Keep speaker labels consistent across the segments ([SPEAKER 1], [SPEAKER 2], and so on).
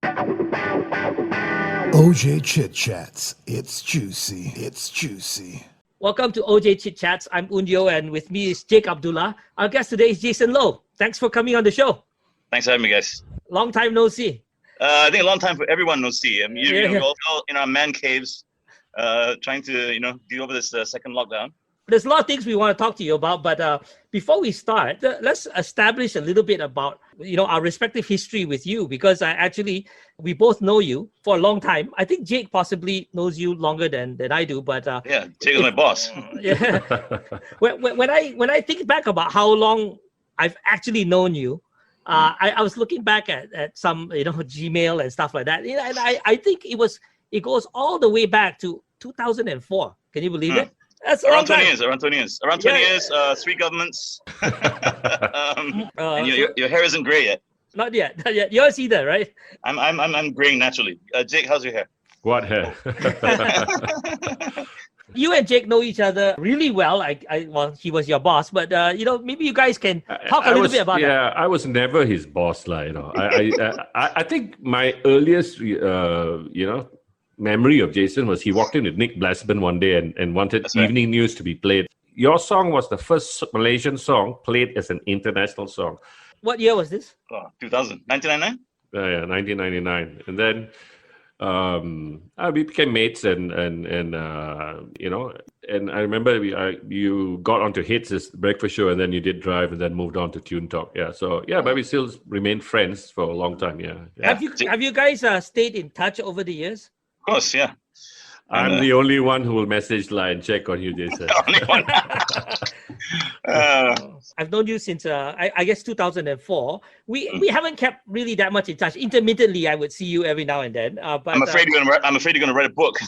[SPEAKER 1] OJ Chit Chats. It's juicy. It's juicy.
[SPEAKER 2] Welcome to OJ Chit Chats. I'm Unyo, and with me is Jake Abdullah. Our guest today is Jason Lowe. Thanks for coming on the show.
[SPEAKER 3] Thanks for having me, guys.
[SPEAKER 2] Long time no see.
[SPEAKER 3] I think a long time for everyone no see. I mean,
[SPEAKER 2] Yeah.
[SPEAKER 3] we're all in our man caves, trying to deal with this second lockdown.
[SPEAKER 2] There's a lot of things we want to talk to you about, but before we start, let's establish a little bit about our respective history with you, because we both know you for a long time. I think Jake possibly knows you longer than I do, but
[SPEAKER 3] Yeah, Jake is my boss.
[SPEAKER 2] yeah. when I think back about how long I've actually known you, I was looking back at some Gmail and stuff like that, and I think it goes all the way back to 2004. Can you believe it? That's
[SPEAKER 3] around 20 years. Around 20 years. 3 governments. And your hair isn't gray yet.
[SPEAKER 2] Not yet. Yours either, right?
[SPEAKER 3] I'm graying naturally. Jake, how's your hair?
[SPEAKER 4] What hair?
[SPEAKER 2] You and Jake know each other really well. Well, he was your boss, but maybe you guys can talk a little bit about that.
[SPEAKER 4] Yeah, I was never his boss, I think my earliest, memory of Jason was he walked in with Nick Blasburn one day and wanted evening news to be played. Your song was the first Malaysian song played as an international song.
[SPEAKER 2] What year was this?
[SPEAKER 3] 2000. 1999?
[SPEAKER 4] Yeah, 1999. And then we became mates, and I remember you got onto Hits' breakfast show, and then you did Drive, and then moved on to Tune Talk. Yeah, so but we still remained friends for a long time. Yeah.
[SPEAKER 2] Have you guys stayed in touch over the years?
[SPEAKER 3] Of course, yeah.
[SPEAKER 4] I'm the only one who will message and check on you, Jason.
[SPEAKER 3] Only one.
[SPEAKER 2] I've known you since I guess 2004. We haven't kept really that much in touch. Intermittently, I would see you every now and then. But
[SPEAKER 3] I'm afraid you're gonna write a book.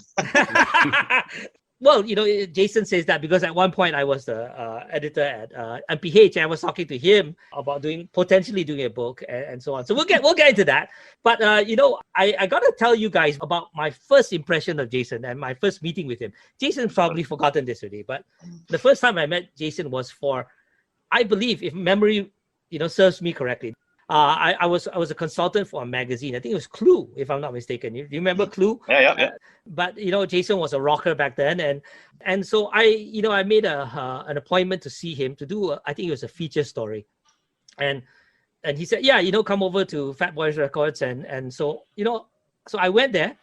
[SPEAKER 2] Well, Jason says that because at one point I was the editor at MPH, and I was talking to him about potentially doing a book and so on. So we'll get into that. But I gotta tell you guys about my first impression of Jason and my first meeting with him. Jason's probably forgotten this already, but the first time I met Jason was for, I believe, if memory serves me correctly, I was a consultant for a magazine. I think it was Clue, if I'm not mistaken. Do you remember Clue?
[SPEAKER 3] Yeah.
[SPEAKER 2] But Jason was a rocker back then, and so I made an appointment to see him to do I think it was a feature story, and he said, come over to Fat Boys Records, and so so I went there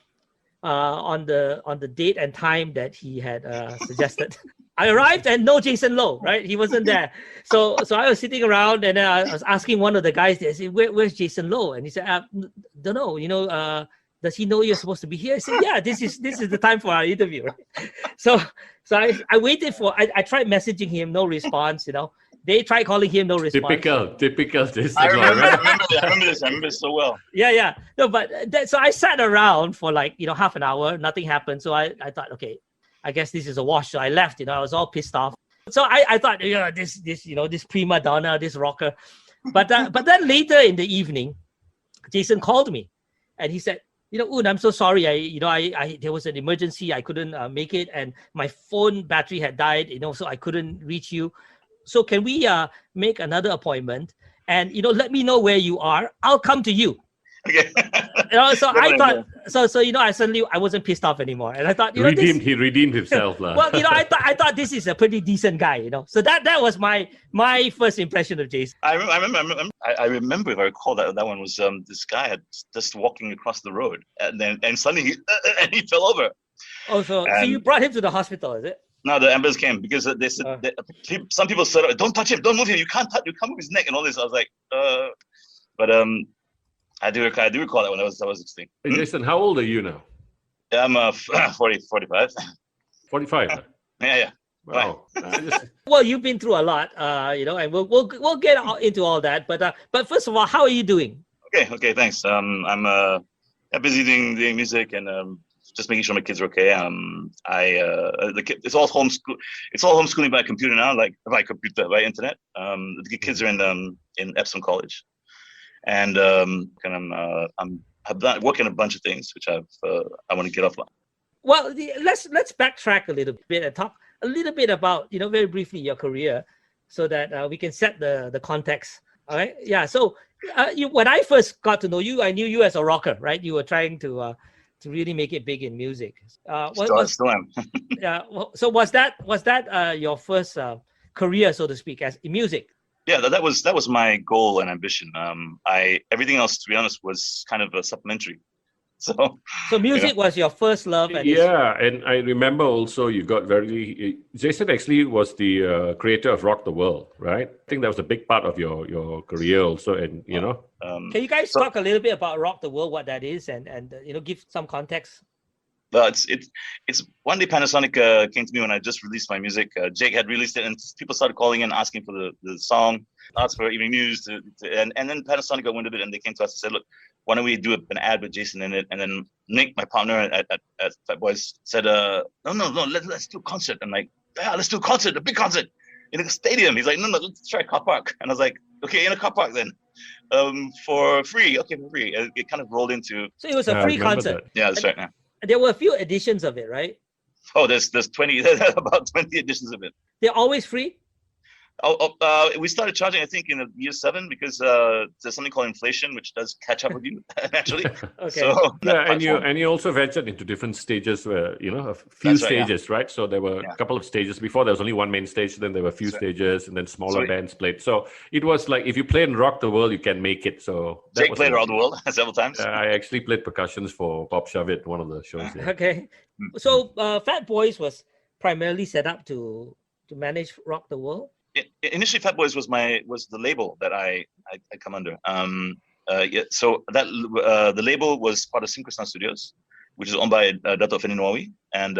[SPEAKER 2] on the date and time that he had suggested. I arrived and no Jason Lowe, right? He wasn't there. So I was sitting around, and I was asking one of the guys there, I said, where's Jason Lowe? And he said, don't know, does he know you're supposed to be here? I said, yeah, this is the time for our interview, right? So I waited I tried messaging him, no response, They tried calling him, no response.
[SPEAKER 4] Typical Jason.
[SPEAKER 3] I remember this so well.
[SPEAKER 2] Yeah. No, but so I sat around for half an hour, nothing happened. So I thought, okay, I guess this is a wash. So I left, I was all pissed off. So I thought, this prima donna, this rocker. But then later in the evening, Jason called me and he said, Oon, I'm so sorry. I there was an emergency. I couldn't make it, and my phone battery had died, so I couldn't reach you. So can we make another appointment? And let me know where you are. I'll come to you.
[SPEAKER 3] Okay.
[SPEAKER 2] So I thought, I wasn't pissed off anymore, and I thought,
[SPEAKER 4] he redeemed himself, lah.
[SPEAKER 2] Well, I thought this is a pretty decent guy, So that was my first impression of Jason.
[SPEAKER 3] I remember, if I recall, that one was this guy had just walking across the road, and suddenly he fell over.
[SPEAKER 2] Oh, so you brought him to the hospital, is it?
[SPEAKER 3] No, the ambulance came because they said some people said, "Don't touch him, don't move him. You can't move his neck," and all this. I was like, but I do recall that when I was 16.
[SPEAKER 4] Hey, Jason, how old are you now?
[SPEAKER 3] I'm 45.
[SPEAKER 4] 45.
[SPEAKER 3] Yeah.
[SPEAKER 4] Wow.
[SPEAKER 2] Well, you've been through a lot, and we'll get into all that. But first of all, how are you doing?
[SPEAKER 3] Okay, thanks. I'm busy doing music and just making sure my kids are okay. It's all homeschool. It's all homeschooling by computer now, by internet. The kids are in Epsom College, and I'm working on a bunch of things which I want to get off.
[SPEAKER 2] Well, let's backtrack a little bit and talk a little bit about very briefly your career, so that we can set the context Okay, yeah. So when I first got to know you, I knew you as a rocker, right? You were trying to really make it big in music.
[SPEAKER 3] Still am.
[SPEAKER 2] Yeah. So was that your first career, so to speak, as in music?
[SPEAKER 3] Yeah, that was my goal and ambition. I everything else, to be honest, was kind of a supplementary. So,
[SPEAKER 2] So
[SPEAKER 3] you know,
[SPEAKER 2] music was your first love, and
[SPEAKER 4] Yeah, and I remember also you got Jason actually was the creator of Rock the World, right? I think that was a big part of your career also, and you know.
[SPEAKER 2] Can you guys
[SPEAKER 3] so
[SPEAKER 2] talk a little bit about Rock the World, what that is, and give some context?
[SPEAKER 3] it's one day Panasonic came to me when I just released my music. Jake had released it, and people started calling in asking for the song, asked for evening news, and then Panasonic got wind of it, and they came to us and said, "Look, why don't we do an ad with Jason in it?" And then Nick, my partner at Fat Boys, said, "No, let's do a concert." I'm like, "Yeah, let's do a concert, a big concert in a stadium." He's like, "No, let's try a car park." And I was like, "Okay, in a car park then, for free." Okay, for free. It kind of rolled into.
[SPEAKER 2] So it was a
[SPEAKER 4] Yeah, I
[SPEAKER 2] free
[SPEAKER 4] remember
[SPEAKER 2] concert.
[SPEAKER 4] that.
[SPEAKER 3] Yeah, that's right. Now,
[SPEAKER 2] There were a few editions of it, right?
[SPEAKER 3] oh, there's 20 about 20 editions of it.
[SPEAKER 2] They're always free.
[SPEAKER 3] We started charging, I think, in year 7 because there's something called inflation, which does catch up with you naturally.
[SPEAKER 2] Okay.
[SPEAKER 3] So
[SPEAKER 4] Yeah,
[SPEAKER 3] that
[SPEAKER 4] and you also ventured into different stages where a few
[SPEAKER 3] That's right, yeah.
[SPEAKER 4] stages, right? So there were
[SPEAKER 3] Yeah.
[SPEAKER 4] a couple of stages before. There was only one main stage, then there were a few
[SPEAKER 3] That's right.
[SPEAKER 4] stages, and then smaller
[SPEAKER 3] So-
[SPEAKER 4] bands played. So it was like if you play in Rock the World, you can make it. So that
[SPEAKER 3] Jake
[SPEAKER 4] was
[SPEAKER 3] played
[SPEAKER 4] a-
[SPEAKER 3] around the world several times.
[SPEAKER 4] I actually played percussions for Bob Shavit, one of the shows. Yeah.
[SPEAKER 2] Okay.
[SPEAKER 3] Mm.
[SPEAKER 2] So Fat Boys was primarily set up to manage Rock the World.
[SPEAKER 3] Initially, Fat Boys was the label that I come under. Yeah, so that the label was part of Synchrosound Studios, which is owned by Dato' Fendi Nawawi, and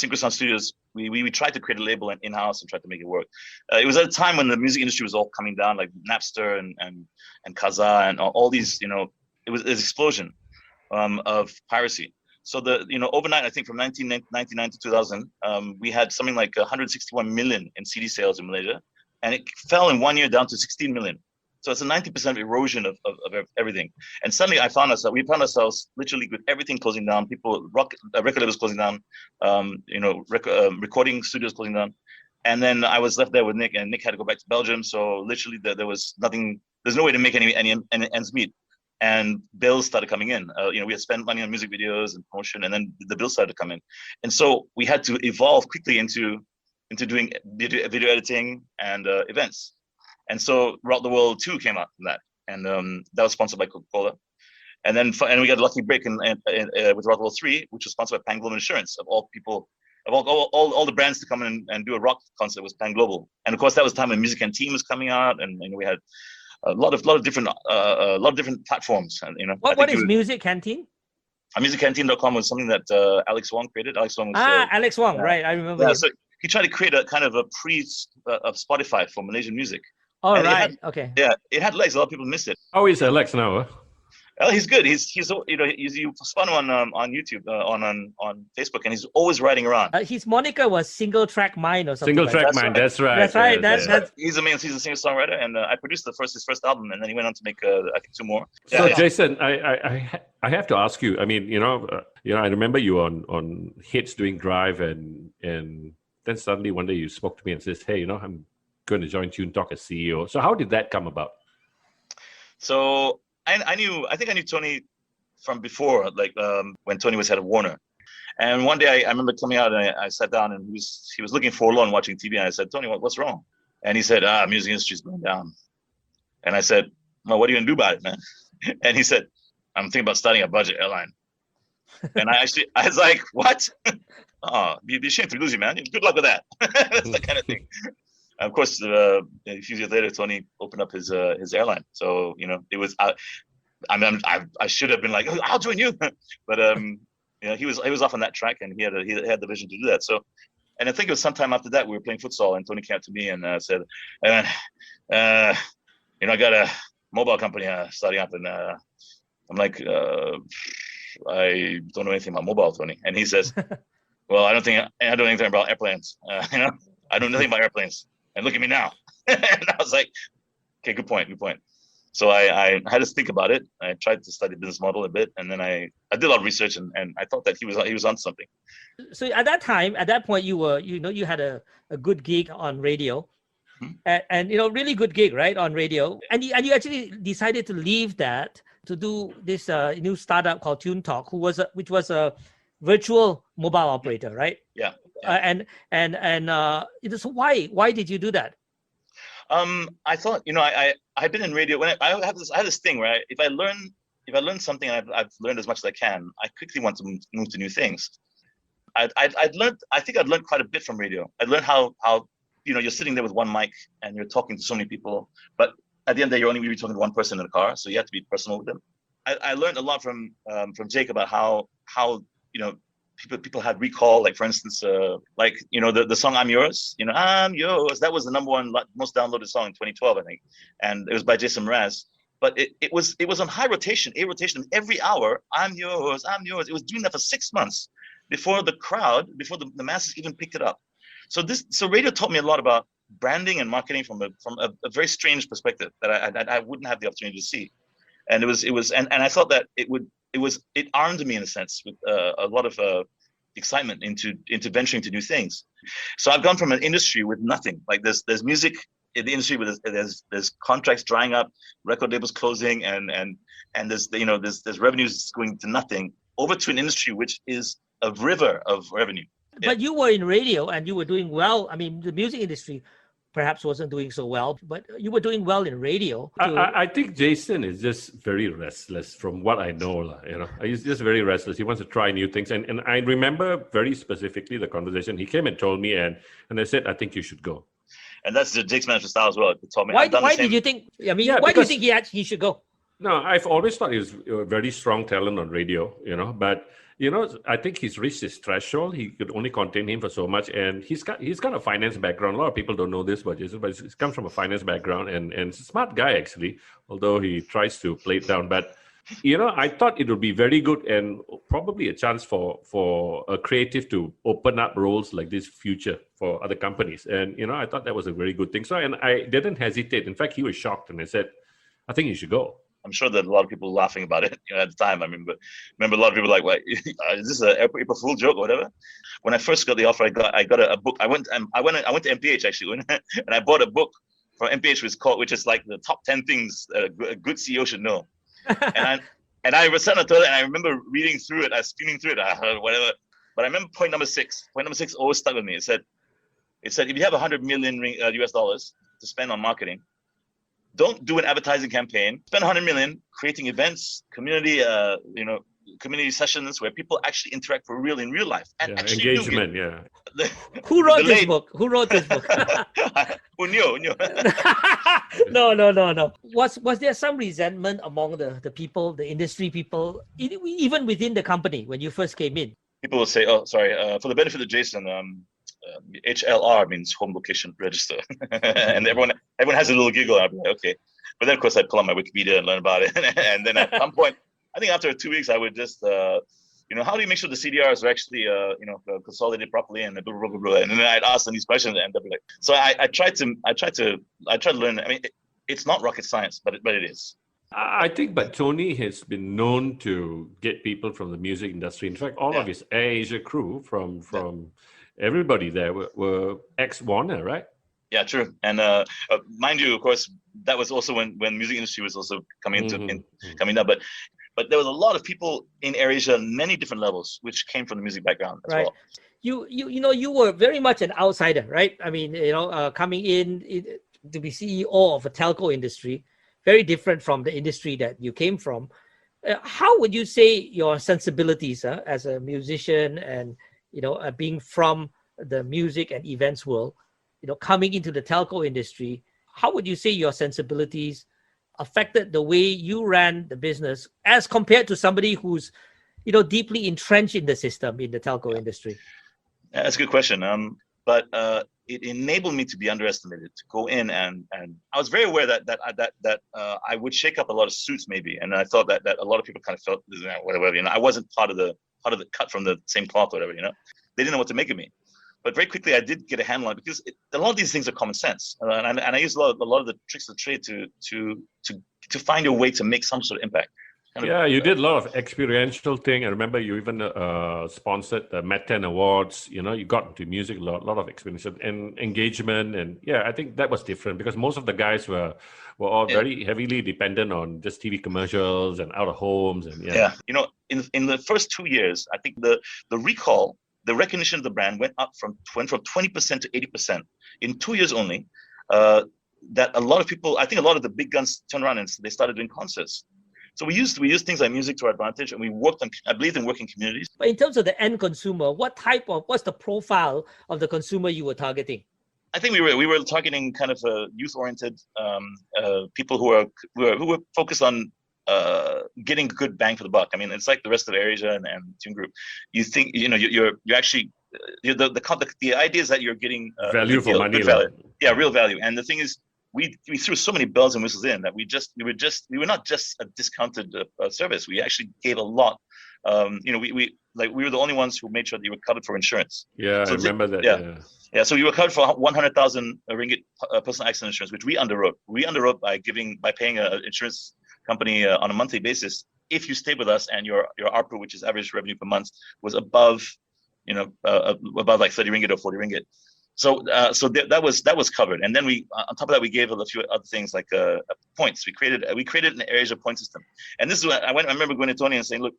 [SPEAKER 3] Synchrosound Studios. We tried to create a label in-house and tried to make it work. It was at a time when the music industry was all coming down, like Napster and Kazaa and all these. It was an explosion of piracy. So overnight, I think from 1999 to 2000, we had something like 161 million in CD sales in Malaysia, and it fell in 1 year down to 16 million. So it's a 90% erosion of everything. And suddenly we found ourselves literally with everything closing down, record labels closing down, recording studios closing down. And then I was left there with Nick, and Nick had to go back to Belgium. So literally there was nothing, there's no way to make any ends meet. And bills started coming in. We had spent money on music videos and promotion, and then the bills started to come in. And so we had to evolve quickly into doing video editing and events. And so Rock the World 2 came out from that, and that was sponsored by Coca-Cola. And then we got a lucky break with Rock the World 3, which was sponsored by Pan Global Insurance, of all people, of all the brands to come in and do a rock concert was Pan Global. And of course, that was the time when Music Canteen was coming out, and we had a lot of different platforms. And
[SPEAKER 2] What is Music Canteen?
[SPEAKER 3] MusicCanteen.com was something that Alex Wong created. Alex Wong was,
[SPEAKER 2] Alex Wong, right? I remember.
[SPEAKER 3] Yeah,
[SPEAKER 2] him.
[SPEAKER 3] so he tried to create a kind of a of Spotify for Malaysian music.
[SPEAKER 2] All
[SPEAKER 3] and
[SPEAKER 2] right. Okay.
[SPEAKER 3] Yeah, it had legs. A lot of people missed it.
[SPEAKER 4] How is Alex now? Huh?
[SPEAKER 3] Well, he's good. He's you spun him on YouTube, on Facebook, and he's always riding around.
[SPEAKER 2] His moniker was Single Track Mind or something.
[SPEAKER 4] Single Track
[SPEAKER 3] That's
[SPEAKER 4] Mind.
[SPEAKER 3] right.
[SPEAKER 4] That's right.
[SPEAKER 2] That's right.
[SPEAKER 4] Yeah, yeah.
[SPEAKER 3] He's amazing. He's a singer-songwriter, and I produced his first album, and then he went on to make I think 2 more.
[SPEAKER 4] So
[SPEAKER 3] Yeah.
[SPEAKER 4] Jason, I have to ask you. I mean, I remember you on hits doing Drive, and then suddenly one day you spoke to me and says, "Hey, I'm going to join Tune Talk as CEO." So how did that come about?
[SPEAKER 3] So I think I knew Tony from before, like when Tony was head of Warner. And one day I remember coming out, and I sat down, and he was looking forlorn watching TV, and I said, "Tony, what's wrong?" And he said, "Music industry's going down." And I said, "Well, what are you gonna do about it, man?" And he said, "I'm thinking about starting a budget airline." And I was like, "What?" "Oh, you'd be ashamed to lose you, man. Good luck with that." That's the kind of thing. Of course, a few years later, Tony opened up his airline. So it was. I should have been like, "Oh, I'll join you," but he was off on that track, and he had the vision to do that. So, and I think it was sometime after that we were playing futsal, and Tony came up to me and said, "I got a mobile company starting up," and I'm like, "I don't know anything about mobile, Tony." And he says, "Well, I don't know anything about airplanes. I don't know anything about airplanes. And look at me now." And I was like, "Okay, good point." So I had to think about it. I tried to study business model a bit, and then I did a lot of research, and I thought that he was on something.
[SPEAKER 2] So at that point, you were you had a good gig on radio, and really good gig, right, on radio. And you actually decided to leave that to do this new startup called Tune Talk, which was a virtual mobile operator, right?
[SPEAKER 3] Yeah.
[SPEAKER 2] So why did you do that?
[SPEAKER 3] I thought, I've been in radio when I have this thing where if I learn something and I've learned as much as I can, I quickly want to move to new things. I think I'd learned quite a bit from radio. I learned how you're sitting there with one mic and you're talking to so many people, but at the end of the day, you're only really talking to one person in the car, so you have to be personal with them. I learned a lot from Jake about how people had recall, like for instance, the song "I'm Yours." "I'm Yours." That was the number one most downloaded song in 2012, I think, and it was by Jason Mraz. But it was on high rotation, a rotation every hour. "I'm yours, I'm yours." It was doing that for 6 months before the the masses even picked it up. So radio taught me a lot about branding and marketing from a very strange perspective that I wouldn't have the opportunity to see. And I thought that it armed me in a sense with a lot of excitement into venturing to new things. So I've gone from an industry with nothing, like there's music in the industry, where there's contracts drying up, record labels closing, and there's revenues going to nothing, over to an industry which is a river of revenue.
[SPEAKER 2] But you were in radio and you were doing well. I mean, the music industry perhaps wasn't doing so well, but you were doing well in radio.
[SPEAKER 4] I think Jason is just very restless from what I know. He's just very restless. He wants to try new things. And I remember very specifically the conversation. He came and told me, and I said, "I think you should go."
[SPEAKER 3] And that's Jake's management style as well. It told me,
[SPEAKER 2] why did you think, why do you think he should go?
[SPEAKER 4] No, I've always thought he was a very strong talent on radio, but I think he's reached his threshold. He could only contain him for so much, and he's got a finance background. A lot of people don't know this about Jason, but he comes from a finance background, and he's a smart guy actually, although he tries to play it down. But I thought it would be very good and probably a chance for a creative to open up roles like this future for other companies. And I thought that was a very good thing. So, and I didn't hesitate. In fact, he was shocked, and I said, "I think you should go."
[SPEAKER 3] I'm sure that a lot of people were laughing about it at the time. I mean, but remember a lot of people like, "Wait, is this an April Fool joke or whatever?" When I first got the offer, I got a book. I went to MPH actually, and I bought a book from MPH, which is like the top 10 things a good CEO should know. And I was sat on the toilet, and I remember reading through it. I was skimming through it, whatever. But I remember point number six. Point number six always stuck with me. It said, if you have $100 million US dollars to spend on marketing, don't do an advertising campaign. Spend $100 million creating events, community sessions where people actually interact for real in real life and actually
[SPEAKER 4] engagement.
[SPEAKER 2] Who wrote this book? Who knew? No. Was there some resentment among the people, the industry people, even within the company when you first came in?
[SPEAKER 3] People will say, "Oh, sorry." For the benefit of Jason, HLR means home location register, and everyone has a little giggle. I'll be like, okay, but then of course I pull out my Wikipedia and learn about it, and then at some point, I think after 2 weeks, I would just, how do you make sure the CDRs are actually, consolidated properly, and blah, blah, blah, blah. And then I'd ask them these questions, and they'd be like, so I try to learn. I mean, it's not rocket science, but it is.
[SPEAKER 4] I think, but Tony has been known to get people from the music industry. In fact, all of his Air Asia crew from everybody there were ex-Warner, right?
[SPEAKER 3] Yeah, true. And mind you, of course, that was also when music industry was also coming up. But there was a lot of people in AirAsia, many different levels, which came from the music background as well.
[SPEAKER 2] You were very much an outsider, right? I mean, coming in to be CEO of a telco industry, very different from the industry that you came from. How would you say your sensibilities as a musician and being from the music and events world, coming into the telco industry, how would you say your sensibilities affected the way you ran the business as compared to somebody who's, deeply entrenched in the system in the telco industry?
[SPEAKER 3] Yeah, that's a good question. But it enabled me to be underestimated, to go in and I was very aware that I would shake up a lot of suits maybe, and I thought that a lot of people kind of felt whatever. I wasn't part of the cut from the same cloth, or whatever. They didn't know what to make of me. But very quickly, I did get a handle on it because a lot of these things are common sense, and I use a lot of the tricks of the trade to find a way to make some sort of impact.
[SPEAKER 4] Yeah, you did a lot of experiential thing. I remember you even sponsored the Met 10 Awards. You know, you got into music a lot of experiential and engagement. And yeah, I think that was different because most of the guys were all very heavily dependent on just TV commercials and out of homes. And
[SPEAKER 3] Yeah. You know, in the first 2 years, I think the recall, the recognition of the brand went from 20% to 80% in 2 years only. That a lot of people, I think a lot of the big guns turned around and they started doing concerts. So we used things like music to our advantage, and we worked on. I believed in working communities.
[SPEAKER 2] But in terms of the end consumer, what's the profile of the consumer you were targeting?
[SPEAKER 3] I think we were targeting kind of youth-oriented people who were focused on getting good bang for the buck. I mean, it's like the rest of AirAsia and Tune Group. You think you're actually the idea is that you're getting
[SPEAKER 4] value for money,
[SPEAKER 3] value. Yeah, real value. And the thing is, we threw so many bells and whistles in that we were not just a discounted service. We actually gave a lot. We were the only ones who made sure that you were covered for insurance.
[SPEAKER 4] Yeah,
[SPEAKER 3] so
[SPEAKER 4] I remember that.
[SPEAKER 3] Yeah. So you were covered for 100,000 ringgit personal accident insurance, which we underwrote. We underwrote by paying an insurance company on a monthly basis. If you stayed with us and your ARPU, which is average revenue per month, was above like 30 ringgit or 40 ringgit. So that was covered, and then we on top of that we gave a few other things like points. We created an AirAsia point system, and this is when I remember going to Tony and saying, "Look,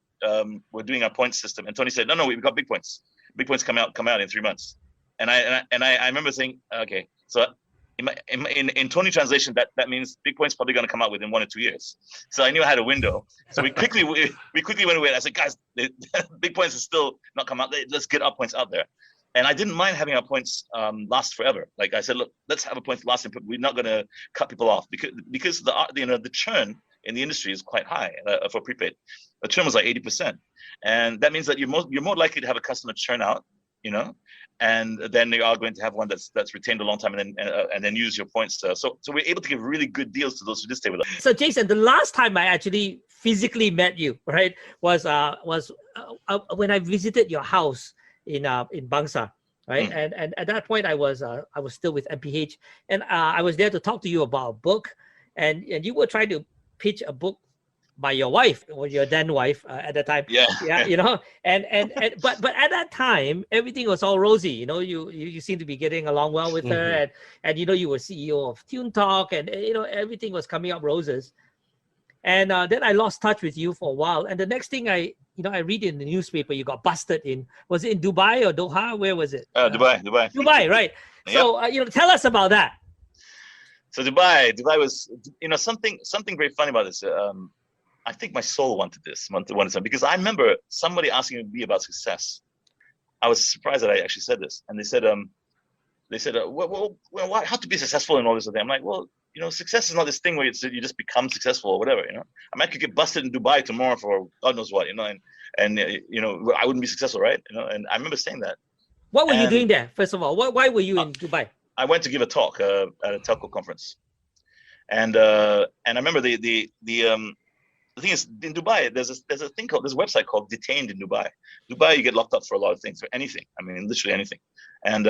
[SPEAKER 3] we're doing our point system," and Tony said, "No, we've got big points. Big points come out in 3 months," and I remember saying, "Okay, so." In Tony translation, that means big points probably going to come out within 1 or 2 years. So I knew I had a window. So we quickly went away. I said, guys, big points is still not come out. Let's get our points out there. And I didn't mind having our points last forever. Like I said, look, let's have a point lasting. We're not going to cut people off because the churn in the industry is quite high for prepaid. The churn was like 80%, and that means that you're more likely to have a customer churn out, and then they are going to have one that's retained a long time and then use your points. So we're able to give really good deals to those who did stay with us.
[SPEAKER 2] So Jason, the last time I actually physically met you, right, was when I visited your house in Bangsa, right? And at that point I was still with MPH, and I was there to talk to you about a book, and you were trying to pitch a book by your wife or your then wife at the time.
[SPEAKER 3] Yeah.
[SPEAKER 2] And but at that time everything was all rosy. You seem to be getting along well with her, and you were CEO of Tune Talk, and everything was coming up roses. And then I lost touch with you for a while. And the next thing I read in the newspaper, you got busted in. Was it in Dubai or Doha? Where was it?
[SPEAKER 3] Dubai.
[SPEAKER 2] Dubai, right? Yep. So tell us about that.
[SPEAKER 3] So Dubai was something very funny about this. I think my soul wanted something, because I remember somebody asking me about success. I was surprised that I actually said this, and they said, well, how to be successful and all this other thing. I'm like, well, success is not this thing where you just become successful or whatever. I mean, I could get busted in Dubai tomorrow for God knows what, and I wouldn't be successful, right? And I remember saying that.
[SPEAKER 2] What were you doing there? First of all, why were you in Dubai?
[SPEAKER 3] I went to give a talk at a telco conference, and I remember the thing is, in Dubai, there's a website called Detained in Dubai. Dubai, you get locked up for a lot of things, for anything. I mean, literally anything. And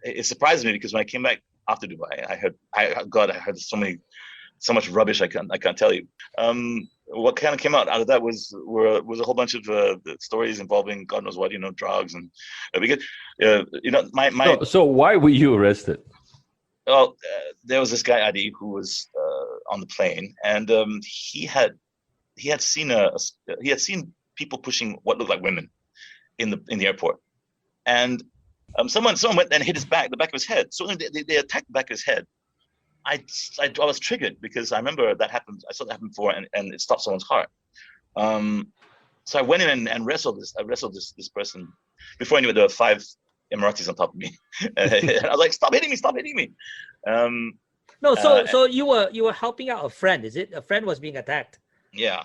[SPEAKER 3] it surprised me because when I came back after Dubai, I heard so much rubbish I can't tell you. What kind of came out of that was a whole bunch of stories involving God knows what, drugs and because
[SPEAKER 4] So why were you arrested?
[SPEAKER 3] Well, there was this guy Adi who was on the plane, and he had seen people pushing what looked like women in the airport, and someone went and hit the back of his head. So they attacked the back of his head. I was triggered because I remember that happened. I saw that happen before, and it stopped someone's heart. So I went in and wrestled this person. Before I knew it, there were 5 Emiratis on top of me. And I was like, "Stop hitting me!"
[SPEAKER 2] So you were helping out a friend. Is it a friend was being attacked?
[SPEAKER 3] Yeah.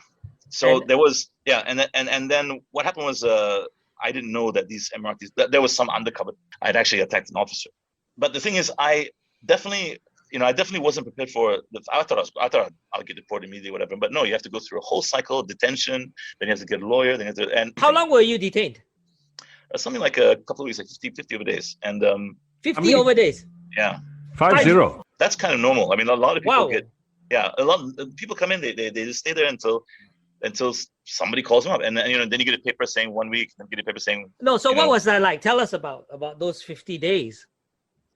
[SPEAKER 3] So there was and then what happened was I didn't know that these Emiratis there was some undercover. I'd actually attacked an officer. But the thing is, I definitely wasn't prepared for. I thought I'll get deported immediately, whatever. But no, you have to go through a whole cycle of detention. Then you have to get a lawyer. Then you have to.
[SPEAKER 2] How long were you detained?
[SPEAKER 3] Something like a couple of weeks, like 50 over days. And
[SPEAKER 2] 50 over days.
[SPEAKER 3] Yeah.
[SPEAKER 4] 50.
[SPEAKER 3] That's kind of normal. I mean, a lot of people Yeah, a lot of people come in. They just stay there until somebody calls them up, and then then you get a paper saying 1 week, then you get a paper saying
[SPEAKER 2] No, so what was that like? Tell us about those 50 days.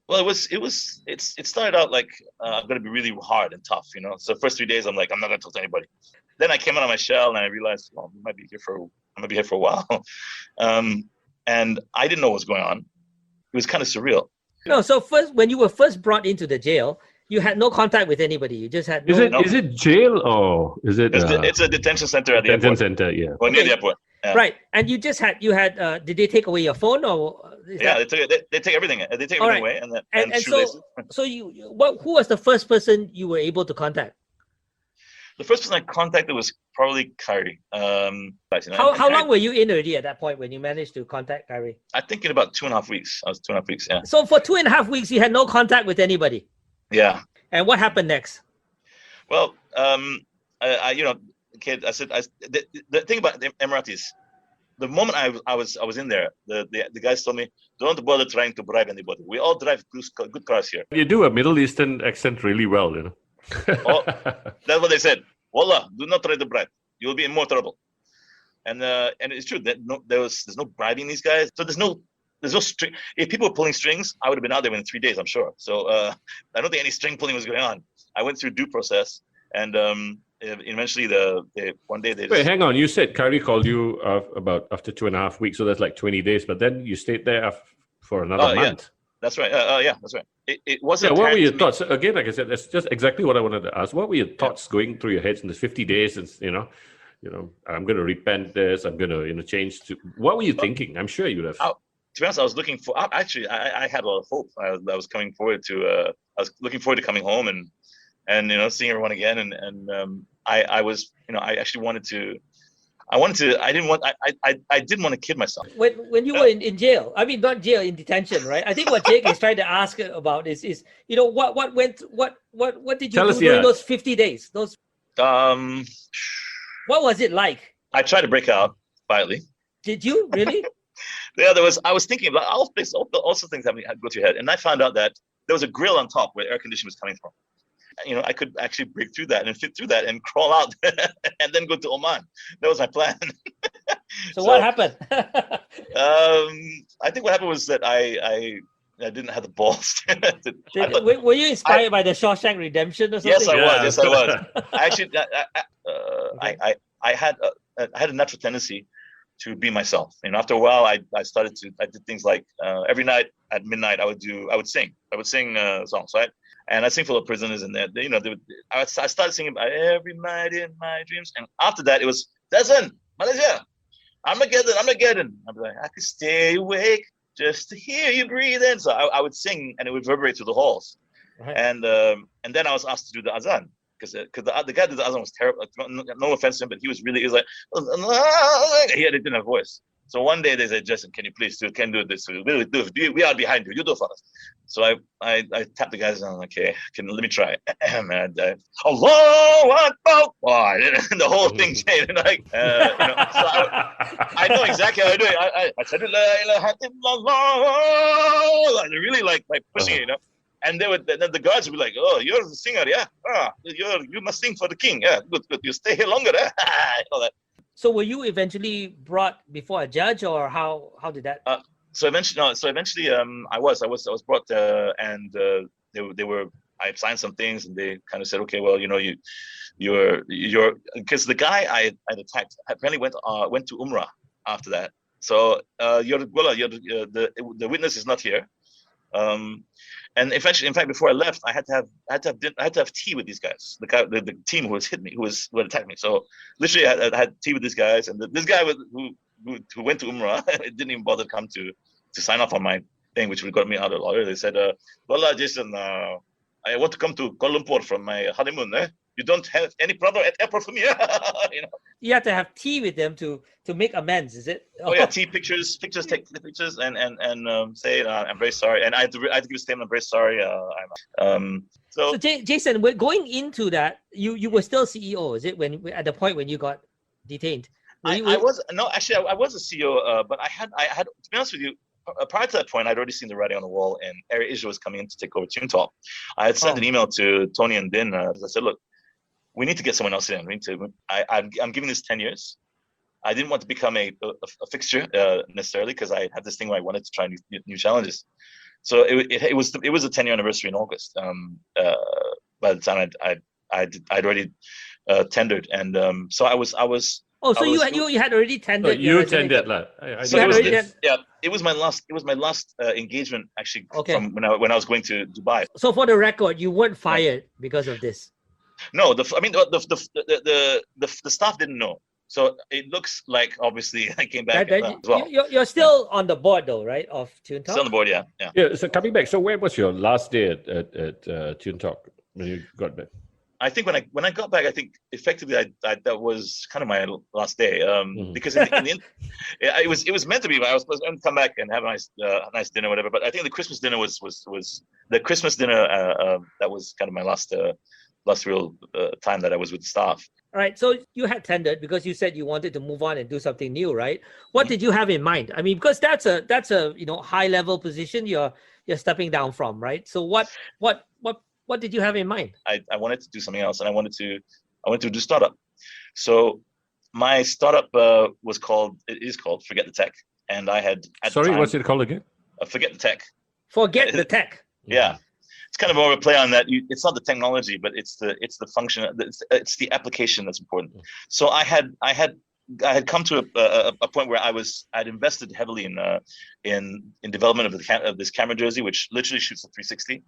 [SPEAKER 3] Well, it started out like I'm gonna be really hard and tough, So first 3 days, I'm like, I'm not gonna talk to anybody. Then I came out of my shell and I realized, well, I might be here for a while, and I didn't know what was going on. It was kind of surreal.
[SPEAKER 2] No, so first, when you were first brought into the jail, you had no contact with anybody. You just had no.
[SPEAKER 4] Is it jail or is it?
[SPEAKER 3] It's a detention center at the
[SPEAKER 4] detention
[SPEAKER 3] airport.
[SPEAKER 4] center, yeah.
[SPEAKER 3] Well, near the airport. Yeah.
[SPEAKER 2] Right, and you had. Did they take away your phone or?
[SPEAKER 3] They take everything. They take everything away, and shoelaces.
[SPEAKER 2] So who was the first person you were able to contact?
[SPEAKER 3] The first person I contacted was probably Kyrie.
[SPEAKER 2] How long were you in already at that point when you managed to contact Kyrie?
[SPEAKER 3] I think in about 2.5 weeks. I was 2.5 weeks. Yeah.
[SPEAKER 2] So for 2.5 weeks, you had no contact with anybody.
[SPEAKER 3] Yeah.
[SPEAKER 2] And what happened next?
[SPEAKER 3] Well, kid, the thing about the Emiratis, the moment I was in there, the guys told me, don't bother trying to bribe anybody. We all drive good cars here.
[SPEAKER 4] You do a Middle Eastern accent really well,
[SPEAKER 3] Oh, that's what they said. Wallah, do not try to bribe. You will be in more trouble. And it's true that there's no bribing these guys. So there's no string. If people were pulling strings, I would have been out there within 3 days, I'm sure. So I don't think any string pulling was going on. I went through due process, and eventually one day they.
[SPEAKER 4] Wait, hang on. You said Kyrie called you about after 2.5 weeks, so that's like 20 days. But then you stayed there for another month.
[SPEAKER 3] Yeah. That's right. Yeah, that's right. It wasn't.
[SPEAKER 4] Yeah, what were your thoughts? Again, like I said, that's just exactly what I wanted to ask. What were your thoughts going through your heads in the 50 days? And I'm going to repent this. I'm going to change. What were you thinking? I'm sure you'd have.
[SPEAKER 3] To be honest, I was looking for. Actually, I had a lot of hope. I was coming forward to. I was looking forward to coming home and seeing everyone again. And I was. I actually wanted to. I didn't want to kid myself.
[SPEAKER 2] When you were in jail, I mean, not jail, in detention, right? I think what Jake is trying to ask about is what did you do during those 50 days? What was it like?
[SPEAKER 3] I tried to break out quietly.
[SPEAKER 2] Did you really?
[SPEAKER 3] Yeah, I was thinking about also things that go to your head, and I found out that there was a grill on top where air conditioning was coming from. I could actually break through that and fit through that and crawl out and then go to Oman. That was my plan.
[SPEAKER 2] So what happened?
[SPEAKER 3] I think what happened was that I didn't have the balls.
[SPEAKER 2] Were you inspired by the Shawshank Redemption or something?
[SPEAKER 3] Yes, I was. Actually, I had a natural tendency to be myself. After a while, I did things like every night at midnight I would sing songs, right? And I sing for the prisoners, and I started singing every night in my dreams. And after that, it was Dazan, Malaysia, Armageddon. I'd be like, I could stay awake just to hear you breathe in. So I would sing, and it would reverberate through the halls. Right. And then I was asked to do the azan because the guy that did the azan was terrible. No offense to him, but he was like, he didn't have a voice. So one day they said, Jason, can you please do this? We are behind you. You do it for us. So I tapped the guys and I'm like, okay, let me try. And Allahu Akbar. And the whole thing changed. So I know exactly how I do it. I said, La ilaha illallah. Really like pushing it, And then the guards would be like, oh, you're the singer, yeah? You must sing for the king. Yeah, good. You stay here longer, eh? That.
[SPEAKER 2] So were you eventually brought before a judge, or how did that?
[SPEAKER 3] So eventually, I was brought, and they were. I signed some things, and they kind of said, okay, well, you're because the guy I attacked apparently went to Umrah after that. So the witness is not here. And in fact, before I left, I had to have tea with these guys. The team who attacked me. So literally, I had tea with these guys, and this guy who went to Umrah didn't even bother to come to sign off on my thing, which would got me out of lawyer. They said, "Wallah, Jason, I want to come to Kuala Lumpur from my honeymoon. You don't have any problem at airport for me."
[SPEAKER 2] You have to have tea with them to make amends, is it?
[SPEAKER 3] Oh yeah, tea, pictures, take the pictures, and say I'm very sorry, and I had to give a statement. I'm very sorry. So
[SPEAKER 2] Jason, going into that, you were still CEO, is it? When at the point when you got detained,
[SPEAKER 3] I was a CEO, but I had to be honest with you. Prior to that point, I'd already seen the writing on the wall, and Air Asia was coming in to take over TuneTalk. I had sent an email to Tony and Din. I said, look, we need to get someone else in. We need to. I'm giving this 10 years. I didn't want to become a fixture necessarily, because I had this thing where I wanted to try new challenges. So it was the 10-year anniversary in August. By the time I'd already tendered, and so I was.
[SPEAKER 2] Oh, so you had already tendered.
[SPEAKER 4] You tendered, like.
[SPEAKER 3] So it was my last engagement actually, from when I was going to Dubai.
[SPEAKER 2] So for the record, you weren't fired because of this.
[SPEAKER 3] No, the staff didn't know. So it looks like obviously I came back as well.
[SPEAKER 2] You're still on the board though, right? Of Tune Talk.
[SPEAKER 3] Still on the board, yeah.
[SPEAKER 4] So coming back, so where was your last day at Tune Talk when you got back?
[SPEAKER 3] I think when I got back, I think effectively that was kind of my last day, because it was meant to be. I was supposed to come back and have a nice dinner, or whatever. But I think the Christmas dinner was the Christmas dinner that was kind of my last real time that I was with the staff.
[SPEAKER 2] All right, so you had tendered because you said you wanted to move on and do something new, right? What did you have in mind? I mean, because that's a high level position you're stepping down from, right? So what did you have in mind?
[SPEAKER 3] I wanted to do something else, and I wanted to do startup. So my startup is called Forget the Tech, and I had
[SPEAKER 4] what's it called again?
[SPEAKER 3] Forget the Tech. Forget
[SPEAKER 2] the Tech.
[SPEAKER 3] Yeah. It's kind of more of a play on that. It's not the technology, but it's the function. It's the application that's important. So I had come to a point where I'd invested heavily in development of this camera jersey, which literally shoots a 360.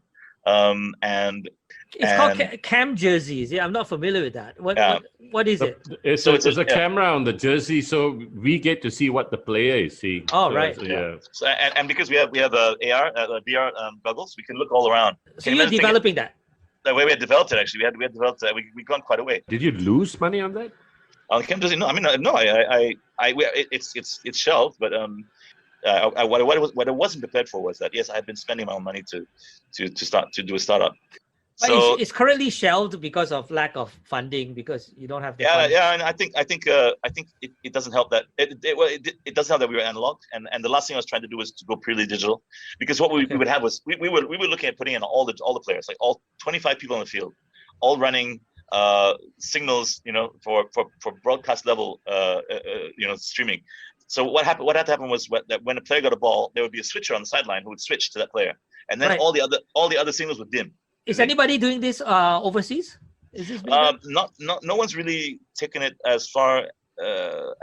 [SPEAKER 3] And
[SPEAKER 2] it's called cam jerseys. Yeah, I'm not familiar with that. What is it?
[SPEAKER 4] It's a camera on the jersey, so we get to see what the player is seeing.
[SPEAKER 2] Oh, right.
[SPEAKER 3] Yeah. So, and because we have AR, VR goggles, we can look all around.
[SPEAKER 2] So you're developing that?
[SPEAKER 3] The way we had developed it, actually, we had developed it. We've gone quite a way.
[SPEAKER 4] Did you lose money on that?
[SPEAKER 3] On cam jersey? No, I mean no. It's shelved, but what I wasn't prepared for was that, yes, I had been spending my own money to start to do a startup.
[SPEAKER 2] But so it's currently shelved because of lack of funding, because you don't have the funds.
[SPEAKER 3] And I think it doesn't help that it doesn't help that we were analog, and the last thing I was trying to do was to go purely digital, because what we would have was we were looking at putting in all the players, like all 25 people in the field, all running signals, for broadcast level streaming. So what had to happen was that when a player got a ball, there would be a switcher on the sideline who would switch to that player, and then all the other signals would dim.
[SPEAKER 2] Is anybody doing this overseas? Is this
[SPEAKER 3] no one's really taken it as far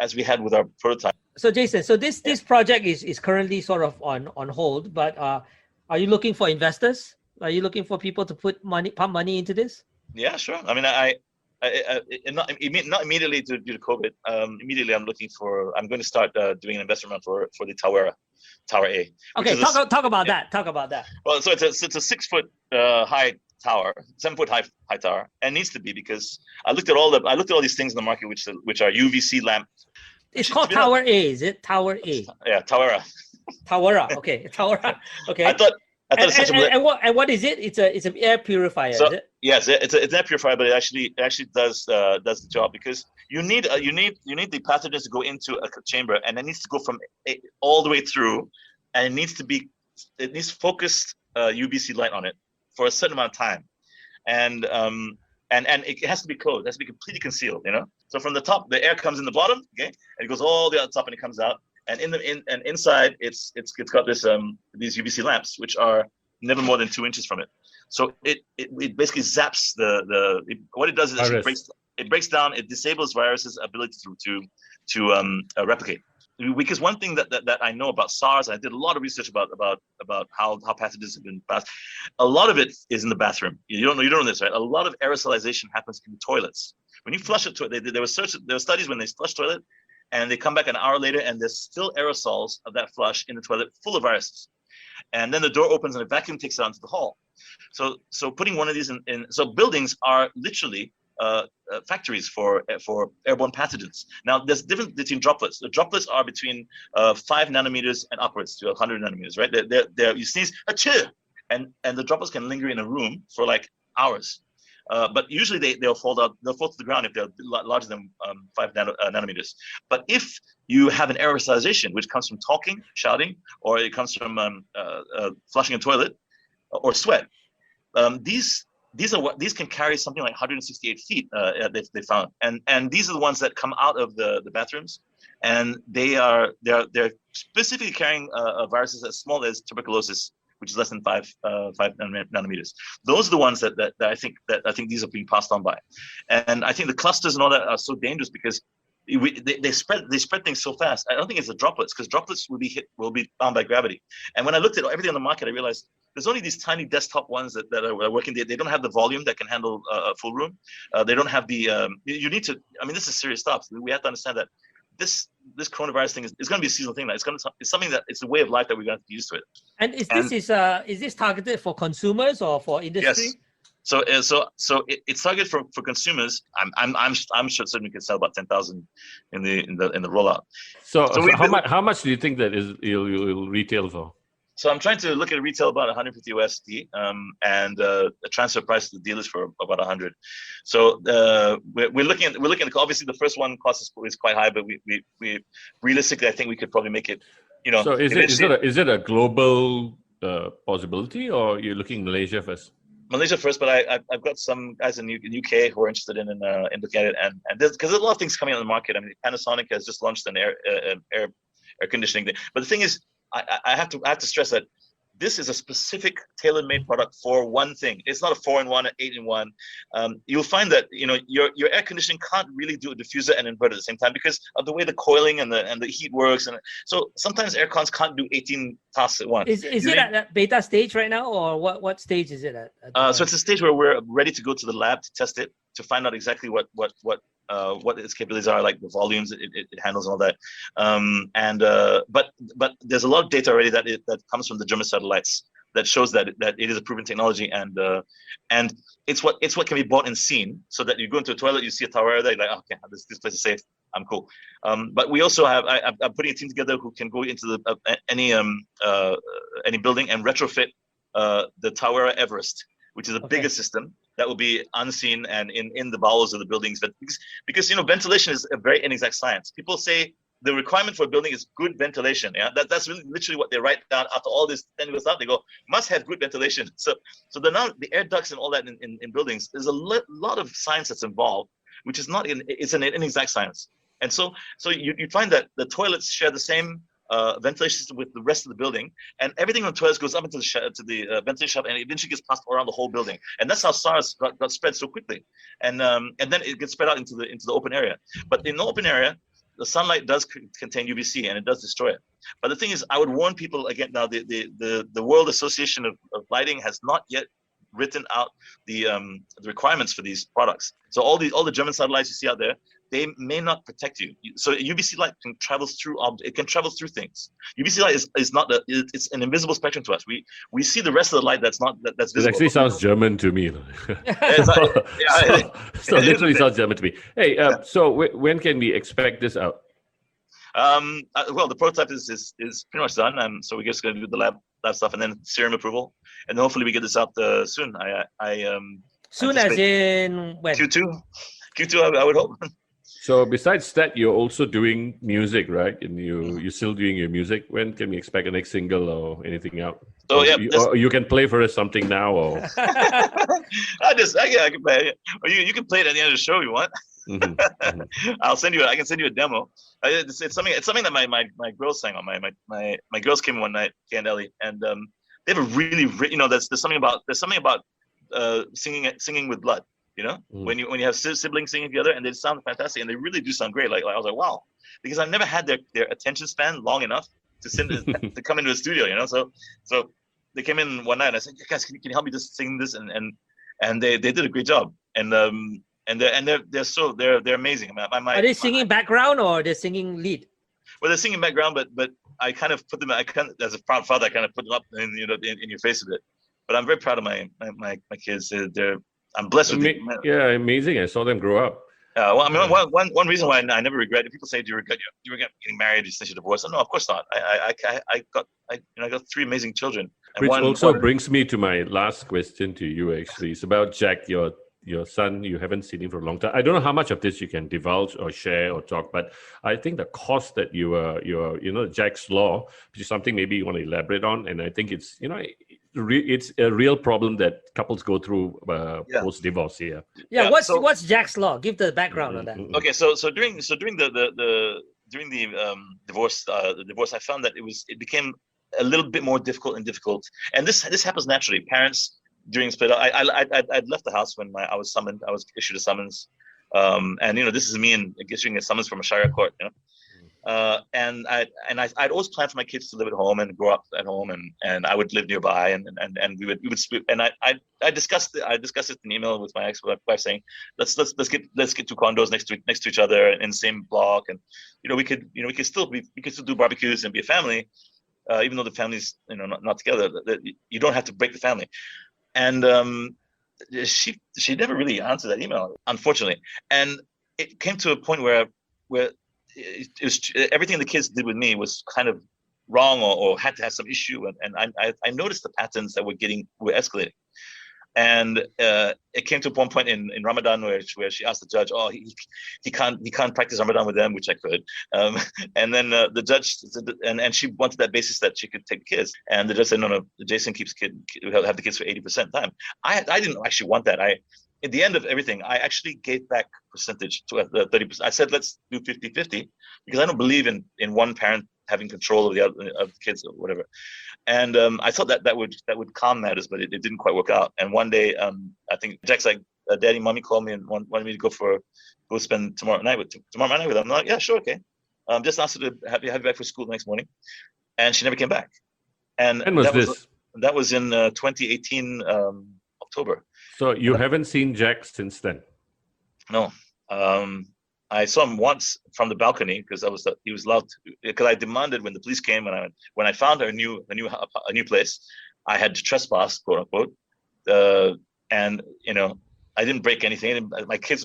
[SPEAKER 3] as we had with our prototype.
[SPEAKER 2] So Jason, this project is currently sort of on hold, but are you looking for investors? Are you looking for people to pump money into this?
[SPEAKER 3] Yeah, sure. I mean, not immediately due to COVID. Immediately, I'm going to start doing an investment round for the Tower A.
[SPEAKER 2] Okay, talk about that. Talk about that.
[SPEAKER 3] Well, so it's a 6 foot high tower, 7 foot high tower, and it needs to be, because I looked at all these things in the market which are UVC lamps.
[SPEAKER 2] It's called Tower A, is it? Tower A.
[SPEAKER 3] Yeah, Towera.
[SPEAKER 2] Towera. Okay, Towera. Okay.
[SPEAKER 3] I thought
[SPEAKER 2] and what is it? It's an air purifier, is it?
[SPEAKER 3] Yes, it's an air purifier, but it actually does the job, because you need the pathogens to go into a chamber, and it needs to go from all the way through, and it needs focused UVC light on it for a certain amount of time, and it has to be closed. It has to be completely concealed. So from the top, the air comes in the bottom, okay, and it goes all the way out the top, and it comes out. And inside, it's got these UVC lamps, which are never more than 2 inches from it. So it basically zaps what it does is it breaks down, it disables viruses' ability to replicate. Because one thing that I know about SARS, and I did a lot of research about how pathogens have been passed. A lot of it is in the bathroom. You don't know this, right? A lot of aerosolization happens in toilets. When you flush a toilet, there were studies when they flush toilet, and they come back an hour later, and there's still aerosols of that flush in the toilet full of viruses. And then the door opens and a vacuum takes it onto the hall. So putting one of these in so buildings are literally factories for airborne pathogens. Now, there's a difference between droplets. The droplets are between 5 nanometers and upwards to 100 nanometers, right? You sneeze, achoo, and the droplets can linger in a room for like hours. But usually they'll fall to the ground if they're larger than 5 nanometers. But if you have an aerosolization, which comes from talking, shouting, or it comes from flushing a toilet or sweat, these these can carry something like 168 feet. They found, and these are the ones that come out of the bathrooms, and they're specifically carrying viruses as small as tuberculosis, which is less than 5 nanometers. Those are the ones that I think these are being passed on by, and I think the clusters and all that are so dangerous because they spread things so fast. I don't think it's the droplets, because droplets will be bound by gravity. And when I looked at everything on the market, I realized there's only these tiny desktop ones that are working. They don't have the volume that can handle a full room. They don't have the. You need to. I mean, this is serious stuff. We have to understand that this coronavirus thing is going to be a seasonal thing. It's something that it's a way of life that we're going to have to get used to it.
[SPEAKER 2] And is this targeted for consumers or for industry?
[SPEAKER 3] Yes. So it's targeted for consumers. I'm sure certainly we can sell about 10,000 in the rollout.
[SPEAKER 4] So how much do you think that you'll retail for?
[SPEAKER 3] So I'm trying to look at a retail about 150 USD, and a transfer price to the dealers for about 100. So we're looking at obviously the first one cost is quite high, but we realistically I think we could probably make it.
[SPEAKER 4] So is it a global possibility, or you're looking Malaysia first?
[SPEAKER 3] Malaysia first, but I've got some guys in the UK who are interested in looking at it, and because there's a lot of things coming on the market. I mean, Panasonic has just launched an air conditioning thing, but the thing is, I have to stress that this is a specific tailor-made product for one thing. It's not a 4-in-1, an 8-in-1. You'll find that your air conditioning can't really do a diffuser and inverter at the same time because of the way the coiling and the heat works. And so sometimes air cons can't do 18 tasks at once.
[SPEAKER 2] Is it at that beta stage right now, or what stage is it at?
[SPEAKER 3] So it's a stage where we're ready to go to the lab to test it, to find out exactly what its capabilities are, like the volumes it handles and all that. But there's a lot of data already that comes from the German satellites that shows that it is a proven technology, and it's what can be bought and seen, so that you go into a toilet, you see a tower there, you're like, okay, this place is safe, I'm cool. But we also have I'm putting a team together who can go into any building and retrofit the Tower Everest, which is a bigger system that will be unseen and in the bowels of the buildings. But because ventilation is a very inexact science. People say the requirement for a building is good ventilation. Yeah, that's really literally what they write down after all this 10 years out. They go, must have good ventilation. So now the air ducts and all that in buildings, there's a lot of science that's involved, which is it's an inexact science. And so you find that the toilets share the same ventilation system with the rest of the building, and everything on the toilets goes up into the ventilation shaft, and it eventually gets passed around the whole building. And that's how SARS got spread so quickly. And then it gets spread out into the open area. But in the open area, the sunlight does contain UVC, and it does destroy it. But the thing is, I would warn people again. Now, the World Association of Lighting has not yet written out the requirements for these products. So all the German satellites you see out there, they may not protect you. So UVC light can travel through things. UVC light is not it's an invisible spectrum to us. We see the rest of the light that's visible.
[SPEAKER 4] It actually sounds German to me. So literally sounds German to me. Hey, so when can we expect this out?
[SPEAKER 3] Well, the prototype is pretty much done, so we're just going to do the lab stuff and then serum approval, and hopefully we get this out soon.
[SPEAKER 2] Soon as in when?
[SPEAKER 3] Q2, I would hope.
[SPEAKER 4] So besides that, you're also doing music, right? And you're still doing your music. When can we expect the next single or anything out?
[SPEAKER 3] So
[SPEAKER 4] or you can play for us something now, or
[SPEAKER 3] I can play it. Or you can play it at the end of the show if you want. Mm-hmm. I can send you a demo. It's something that my girls sang on. My girls came in one night, Kay and Ellie, and they have a really there's something about singing with blood. When you have siblings singing together, and they sound fantastic, and they really do sound great. Like I was like, wow, because I've never had their attention span long enough to come into a studio. So they came in one night, and I said, guys, can you help me just sing this? And they did a great job. And they're amazing.
[SPEAKER 2] Are they singing background or they're singing lead?
[SPEAKER 3] Well, they're singing background, but I kind of put them. As a proud father, I kind of put them up in your face a bit. But I'm very proud of my kids. I'm blessed with them.
[SPEAKER 4] Yeah, amazing. I saw them grow up.
[SPEAKER 3] Well, I mean, one reason why I never regret it. People say, "Do you regret getting married since you're divorced?" No, of course not. I got 3 amazing children.
[SPEAKER 4] Which brings me to my last question to you. Actually, it's about Jack, your son. You haven't seen him for a long time. I don't know how much of this you can divulge or share or talk, but I think the cost that your Jack's Law, which is something maybe you want to elaborate on, and I think it's it's a real problem that couples go through
[SPEAKER 3] Yeah.
[SPEAKER 4] post divorce. Yeah.
[SPEAKER 2] Yeah,
[SPEAKER 3] so-
[SPEAKER 2] what's Jack's law? Give the background on that.
[SPEAKER 3] Okay, so during the divorce, I found that it became a little bit more difficult, and this happens naturally. Parents during split up, I'd left the house when I was summoned. I was issued a summons, and this is me and issuing a summons from a Sharia court. And I'd always planned for my kids to live at home and grow up at home, and I would live nearby, and we would split. And I discussed it in an email with my ex-wife saying, let's get two condos next to each other in the same block, and we could still do barbecues and be a family, even though the family's not together. You don't have to break the family. And she never really answered that email, unfortunately. And it came to a point where it was everything the kids did with me was kind of wrong or had to have some issue, and I noticed the patterns that were escalating. And it came to one point in Ramadan where she asked the judge, "Oh, he can't practice Ramadan with them," which I could. And then the judge and she wanted that basis that she could take the kids, and the judge said, "No, Jason have the kids for 80% time." I didn't actually want that. At the end of everything, I actually gave back percentage to 30%. I said, let's do 50-50 because I don't believe in one parent having control of the other of the kids or whatever. And I thought that would calm matters, but it didn't quite work out. And one day, I think Jack's like, "Daddy, Mommy called me and wanted me to go spend tomorrow night with them." I'm like, "Yeah, sure, okay." Just asked her to have you back for school the next morning, and she never came back. And
[SPEAKER 4] When was this?
[SPEAKER 3] That was in 2018 October.
[SPEAKER 4] So you haven't seen Jack since then?
[SPEAKER 3] No. I saw him once from the balcony because he was allowed to, because I demanded when the police came and when I found a new place, I had to trespass, quote unquote. And I didn't break anything.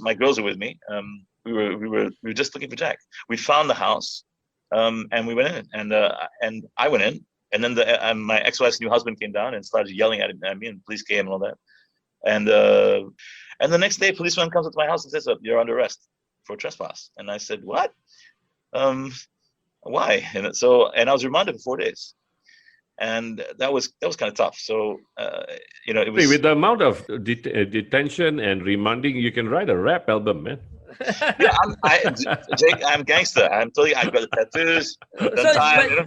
[SPEAKER 3] My girls were with me. We were just looking for Jack. We found the house, and we went in, and I went in, and then my ex-wife's new husband came down and started yelling at me, and the police came and all that. And the next day, a policeman comes up to my house and says, "You're under arrest for trespass." And I said, "What? Why?" And I was remanded for 4 days, and that was kind of tough. So it was
[SPEAKER 4] with the amount of detention and remanding, you can write a rap album, man.
[SPEAKER 3] Yeah, Jake, I'm gangster. I'm telling you, I've got the tattoos.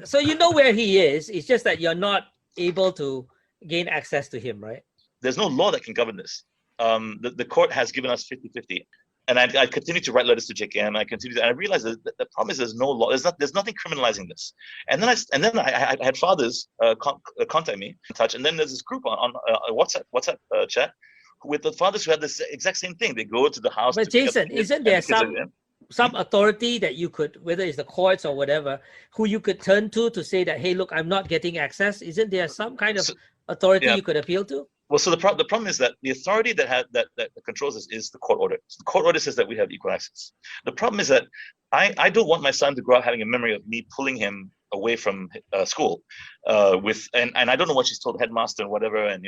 [SPEAKER 2] So you know where he is. It's just that you're not able to gain access to him, right?
[SPEAKER 3] There's no law that can govern this. The court has given us 50-50. And I continue to write letters to JKM. And I realized that the problem is there's no law. There's nothing criminalizing this. And then I had fathers contact me, in touch. And then there's this group on a WhatsApp chat with the fathers who had this exact same thing. They go to the house.
[SPEAKER 2] But Jason, isn't there some authority that you could, whether it's the courts or whatever, who you could turn to say that, hey, look, I'm not getting access? Isn't there some kind of authority you could appeal to?
[SPEAKER 3] Well, so the problem is that the authority that controls this is the court order. So the court order says that we have equal access. The problem is that I don't want my son to grow up having a memory of me pulling him away from school and I don't know what she's told the headmaster and whatever, and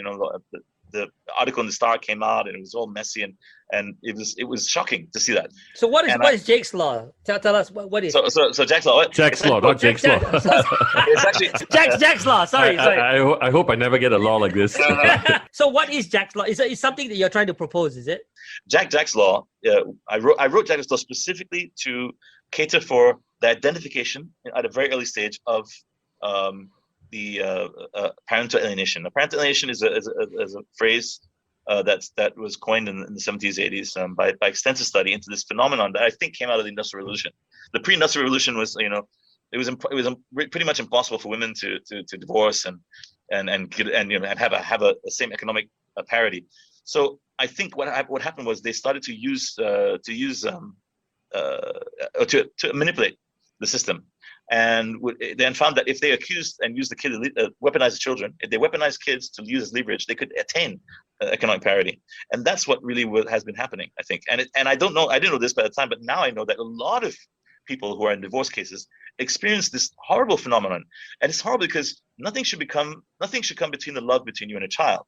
[SPEAKER 3] the article in the Star came out and it was all messy and it was shocking to see that.
[SPEAKER 2] So what is Jake's law? Tell us what is
[SPEAKER 3] so Jack's law.
[SPEAKER 4] Jack's law, not Jake's law.
[SPEAKER 3] It's actually
[SPEAKER 2] Jack's law. Sorry.
[SPEAKER 4] I hope I never get a law like this.
[SPEAKER 2] So what is Jack's law? Is it something that you're trying to propose? Is it
[SPEAKER 3] Jack's law? I wrote Jack's law specifically to cater for the identification at a very early stage of the parental alienation. Now, parental alienation is a phrase that was coined in the 70s, 80s by extensive study into this phenomenon that I think came out of the Industrial Revolution. The pre-Industrial Revolution was, it was pretty much impossible for women to divorce and have a same economic parity. So I think what happened was they started to use to manipulate the system, and then found that if they accused and used the kid, weaponized the children, if they weaponized kids to use as leverage, they could attain economic parity. And that's what really has been happening, I think. And I didn't know this by the time, but now I know that a lot of people who are in divorce cases experience this horrible phenomenon. And it's horrible because nothing should come between the love between you and a child.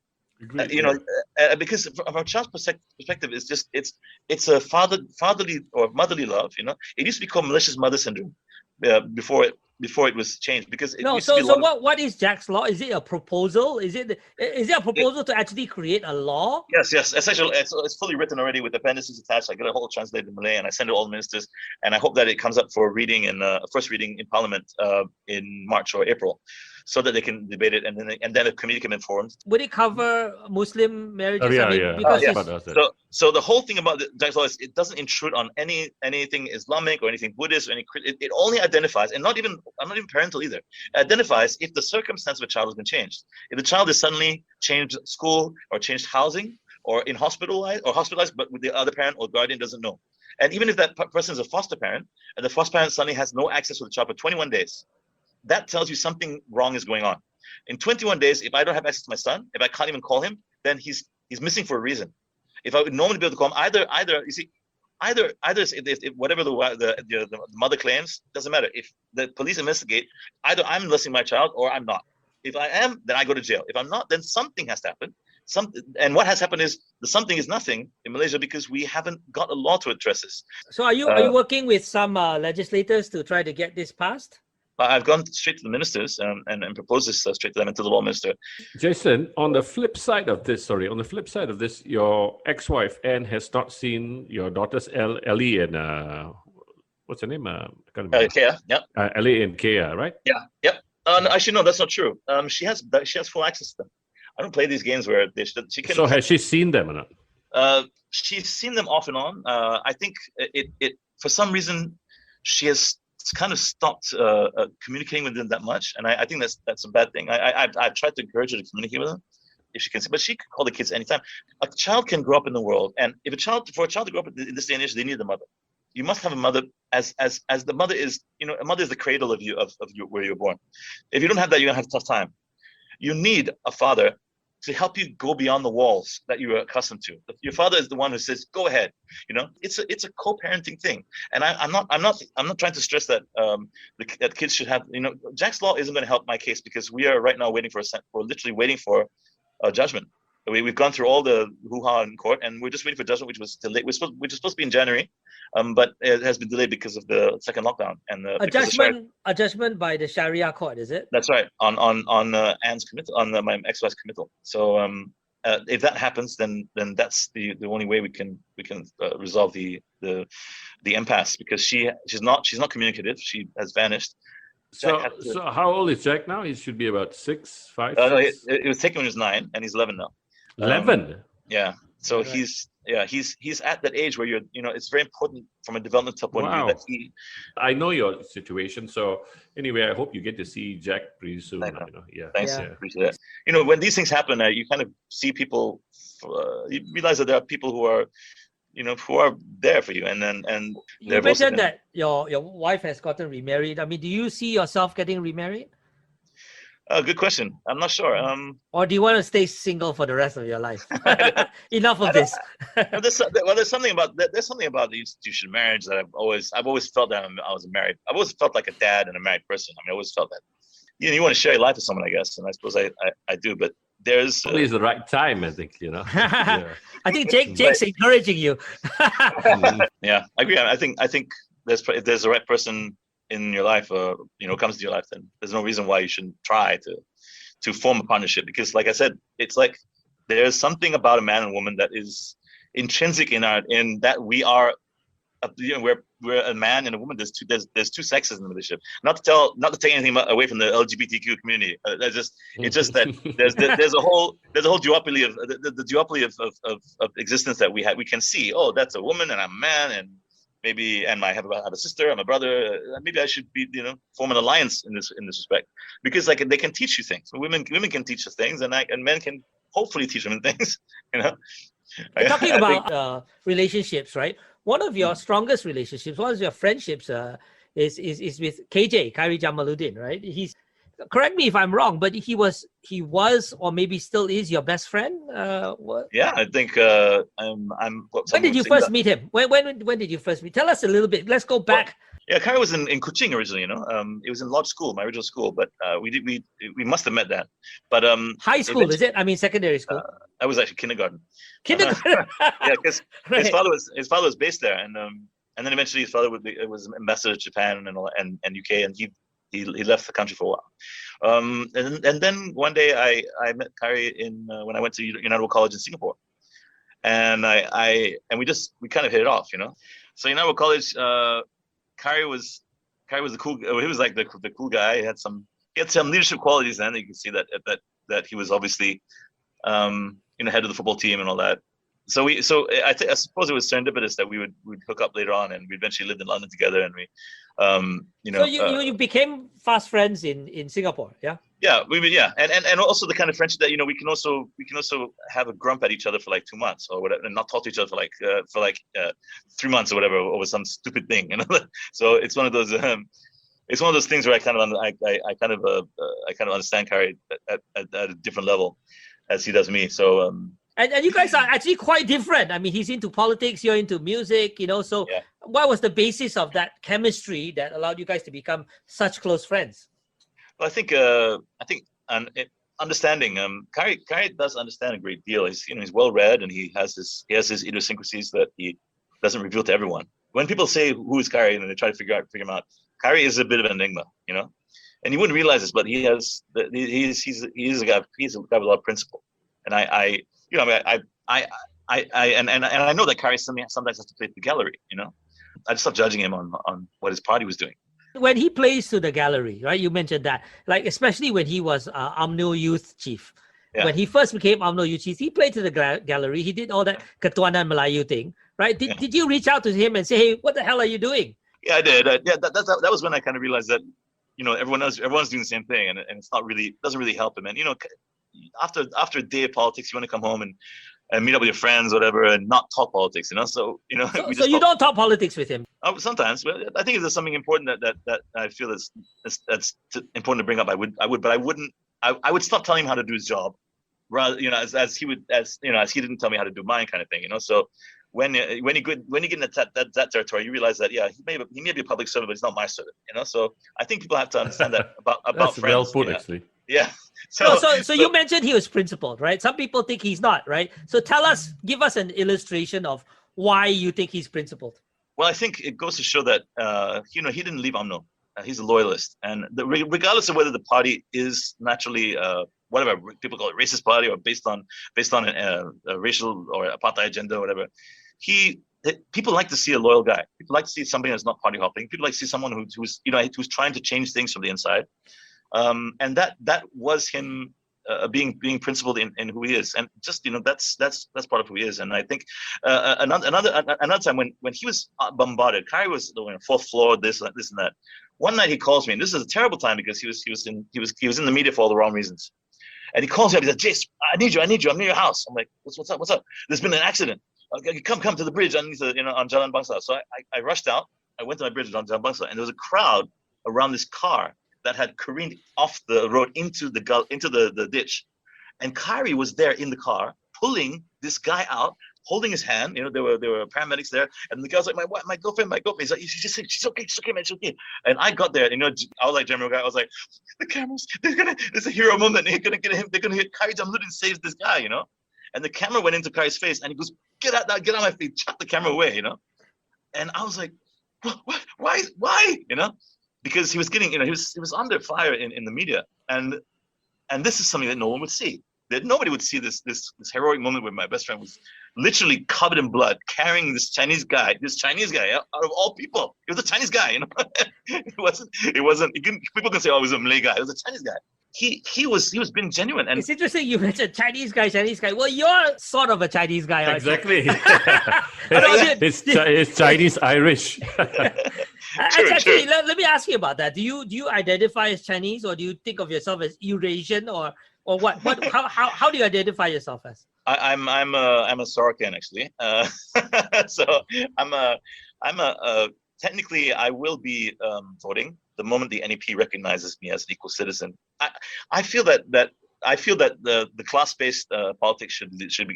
[SPEAKER 3] Because from a child's perspective, it's a fatherly or motherly love. It used to be called malicious mother syndrome before before it was changed, because it
[SPEAKER 2] No,
[SPEAKER 3] used to be
[SPEAKER 2] so
[SPEAKER 3] a lot of,
[SPEAKER 2] what is Jack's law? Is it a proposal? Is it a proposal to actually create a law?
[SPEAKER 3] yes. Essentially, it's fully written already with appendices attached. I get a whole translated in Malay, and I send it to all the ministers. And I hope that it comes up for reading in first reading in Parliament in March or April, so that they can debate it, and then the committee can inform.
[SPEAKER 2] Would it cover Muslim marriages?
[SPEAKER 4] yeah,
[SPEAKER 2] I mean,
[SPEAKER 4] yeah.
[SPEAKER 2] because
[SPEAKER 3] Yeah.
[SPEAKER 2] it's,
[SPEAKER 4] But that's it.
[SPEAKER 3] So the whole thing about the Jack's law is it doesn't intrude on anything Islamic or anything Buddhist or it only identifies, and I'm not even parental either. It identifies if the circumstance of a child has been changed. If the child is suddenly changed school or changed housing or hospitalized, but with the other parent or guardian doesn't know. And even if that person is a foster parent and the foster parent suddenly has no access to the child for 21 days, that tells you something wrong is going on. In 21 days, if I don't have access to my son, if I can't even call him, then he's missing for a reason. If I would normally be able to call him, either you see, if whatever the mother claims, doesn't matter. If the police investigate, either I'm molesting my child or I'm not. If I am, then I go to jail. If I'm not, then something has to happen. And what has happened is the something is nothing in Malaysia because we haven't got a law to address this.
[SPEAKER 2] so are you working with some legislators to try to get this passed?
[SPEAKER 3] I've gone straight to the ministers and proposed this straight to them and to the law minister.
[SPEAKER 4] Jason, on the flip side of this, your ex-wife Anne has not seen your daughters Ellie and what's her name? I can't remember.
[SPEAKER 3] Kea, yeah.
[SPEAKER 4] Ellie and Kea, right?
[SPEAKER 3] Yeah, yep. No, actually, no, that's not true. She has full access to them. I don't play these games where she can.
[SPEAKER 4] So has she seen them or not?
[SPEAKER 3] She's seen them off and on. I think it for some reason she has kind of stopped communicating with them that much, and I think that's a bad thing. I've tried to encourage her to communicate with them if she can, but she can call the kids anytime. A child can grow up in the world, and for a child to grow up in this day and age, they need the mother. You must have a mother, as the mother is. A mother is the cradle of where you're born. If you don't have that, you're gonna have a tough time. You need a father to help you go beyond the walls that you are accustomed to. Your father is the one who says, "Go ahead." It's a co-parenting thing, and I'm not trying to stress that that kids should have. Jack's law isn't going to help my case because we are right now we're literally waiting for a judgment. We've gone through all the hoo-ha in court, and we're just waiting for judgment, which was delayed. Which was supposed to be in January, but it has been delayed because of the second lockdown and
[SPEAKER 2] a judgment by the Sharia court, is it?
[SPEAKER 3] That's right, on Anne's committal, on my ex-wife's committal. So if that happens, then that's the only way we can resolve the impasse, because she's not communicative. She has vanished.
[SPEAKER 4] So how old is Jack now? He should be about 6, 5.
[SPEAKER 3] No, it was taken when he was 9, and he's 11 now.
[SPEAKER 4] 11.
[SPEAKER 3] Yeah. So
[SPEAKER 2] Right.
[SPEAKER 3] he's at that age where it's very important from a developmental point of view that he.
[SPEAKER 4] I know your situation. So anyway, I hope you get to see Jack pretty soon. Yeah.
[SPEAKER 3] Thanks.
[SPEAKER 2] Yeah.
[SPEAKER 3] Appreciate that. When these things happen, you kind of see people. You realize that there are people who are there for you, and
[SPEAKER 2] You mentioned that your wife has gotten remarried. I mean, do you see yourself getting remarried?
[SPEAKER 3] Good question. I'm not sure.
[SPEAKER 2] Or do you want to stay single for the rest of your life? Enough of this.
[SPEAKER 3] There's something about the institution of marriage that I've always felt that I was married. I've always felt like a dad and a married person. I mean, I always felt that. You want to share your life with someone, I guess, and I suppose I do. But there's
[SPEAKER 4] probably is the right time, I think. Yeah.
[SPEAKER 2] I think Jake's encouraging you.
[SPEAKER 3] Yeah, I agree. I think if there's the right person in your life, comes to your life, then there's no reason why you shouldn't try to form a partnership. Because, like I said, it's like there's something about a man and woman that is intrinsic in that we are, we're a man and a woman. There's two sexes in the relationship. Not to take anything away from the LGBTQ community. It's just that there's a whole duopoly of the duopoly of existence that we can see. Oh, that's a woman and I'm a man, and maybe I have a sister, I'm a brother. Maybe I should be form an alliance in this respect, because they can teach you things. Women can teach us things, and men can hopefully teach women things.
[SPEAKER 2] Talking about relationships, right? One of your strongest relationships, one of your friendships, is with KJ, Khairi Jamaluddin, right? Correct me if I'm wrong, but he was, or maybe still is, your best friend.
[SPEAKER 3] Yeah, I think
[SPEAKER 2] When did you first meet him? When did you first meet? Tell us a little bit. Let's go back.
[SPEAKER 3] Yeah, Khairi was in Kuching originally. It was in Lodge School, my original school, but we must have met that. But
[SPEAKER 2] high school, is it? I mean, secondary school.
[SPEAKER 3] I was actually kindergarten.
[SPEAKER 2] Kindergarten.
[SPEAKER 3] Yeah, because
[SPEAKER 2] Right.
[SPEAKER 3] his father was based there, and then eventually his father was ambassador to Japan and UK, and he left the country for a while. And then one day I met Kyrie when I went to United World College in Singapore, and we kind of hit it off, you know. So United World College, Kyrie was the cool. He was like the cool guy. He had some leadership qualities, and you can see that he was obviously head of the football team and all that. So I suppose it was serendipitous that we'd hook up later on, and we eventually lived in London together, and we
[SPEAKER 2] So you became fast friends in Singapore, yeah?
[SPEAKER 3] Yeah, and also the kind of friendship that we can also have a grump at each other for like 2 months or whatever, and not talk to each other for like 3 months or whatever over some stupid thing, you know. So it's one of those things where I kind of understand Kyrie at a different level as he does me. So
[SPEAKER 2] and you guys are actually quite different. I mean, he's into politics, you're into music, you know. So
[SPEAKER 3] yeah.
[SPEAKER 2] What was the basis of that chemistry that allowed you guys to become such close friends?
[SPEAKER 3] Well, I think understanding. Kyrie does understand a great deal. He's well read, and he has his idiosyncrasies that he doesn't reveal to everyone. When people say who is Kyrie and they try to figure him out, Kyrie is a bit of an enigma, you know. And you wouldn't realize this, but he's a guy with a lot of principle. And I know that Kyrie sometimes has to play the gallery, you know. I just stopped judging him on what his party was doing.
[SPEAKER 2] When he plays to the gallery, right? You mentioned that, like especially when he was UMNO Youth Chief. Yeah. When he first became UMNO Youth Chief, he played to the gallery. He did all that Ketuanan Melayu thing, right? Did you reach out to him and say, "Hey, what the hell are you doing?"
[SPEAKER 3] Yeah, I did. That was when I kind of realized that, everyone's doing the same thing, and it's not really, doesn't really help him. And after a day of politics, you want to come home and meet up with your friends, whatever, and not talk politics, you know. So
[SPEAKER 2] So you don't talk politics with him?
[SPEAKER 3] Sometimes, but I think if there's something important that I feel that's important to bring up, I would, but I wouldn't. I would stop telling him how to do his job, rather, as he didn't tell me how to do mine, kind of thing, you know. So when you get into that territory, you realize that he may be a public servant, but he's not my servant, you know. So I think people have to understand that about
[SPEAKER 4] That's
[SPEAKER 3] friends.
[SPEAKER 4] Well put, actually.
[SPEAKER 3] Yeah.
[SPEAKER 2] So you mentioned he was principled, right? Some people think he's not, right? So give us an illustration of why you think he's principled.
[SPEAKER 3] Well, I think it goes to show that he didn't leave UMNO. He's a loyalist, and regardless of whether the party is naturally whatever people call it, racist party, or based on a racial or apartheid agenda or whatever, people like to see a loyal guy. People like to see somebody that's not party hopping. People like to see someone who's trying to change things from the inside. And that was him being principled in who he is, and just that's part of who he is. And I think another time when he was bombarded, Kyrie was on the fourth floor, this and that. One night he calls me, and this is a terrible time because he was in the media for all the wrong reasons. And he calls me up. He says, "Jace, I need you. I'm near your house." I'm like, "What's up? There's been an accident. Come to the bridge on Jalan Bangsa." So I rushed out. I went to my bridge on Jalan Bangsa, and there was a crowd around this car that had careened off the road into the ditch, and Kyrie was there in the car pulling this guy out, holding his hand. There were paramedics there, and the guy was like, my girlfriend. He's like, she's okay, man, she's okay. And I got there, I was like, general guy, I was like, the cameras, there's a hero moment. They're gonna get him. They're gonna hit Kyrie Jamlud and saves this guy, And the camera went into Kyrie's face, and he goes, get out my face, chuck the camera away, And I was like, what? Why? Because he was getting, he was under fire in the media, and this is something that no one would see. That nobody would see this heroic moment where my best friend was literally covered in blood, carrying this Chinese guy out of all people. It was a Chinese guy, It wasn't. People can say, oh, it was a Malay guy. It was a Chinese guy. He was being genuine. And
[SPEAKER 2] it's interesting you mentioned Chinese guy. Well, you're sort of a Chinese guy, aren't you?
[SPEAKER 4] Exactly. It's Chinese Irish.
[SPEAKER 2] Actually, let me ask you about that. Do you identify as Chinese, or do you think of yourself as Eurasian, or what? How do you identify yourself as?
[SPEAKER 3] I'm a Sorokin, actually. So I'm technically I will be voting the moment the NEP recognizes me as an equal citizen. I feel that the class-based politics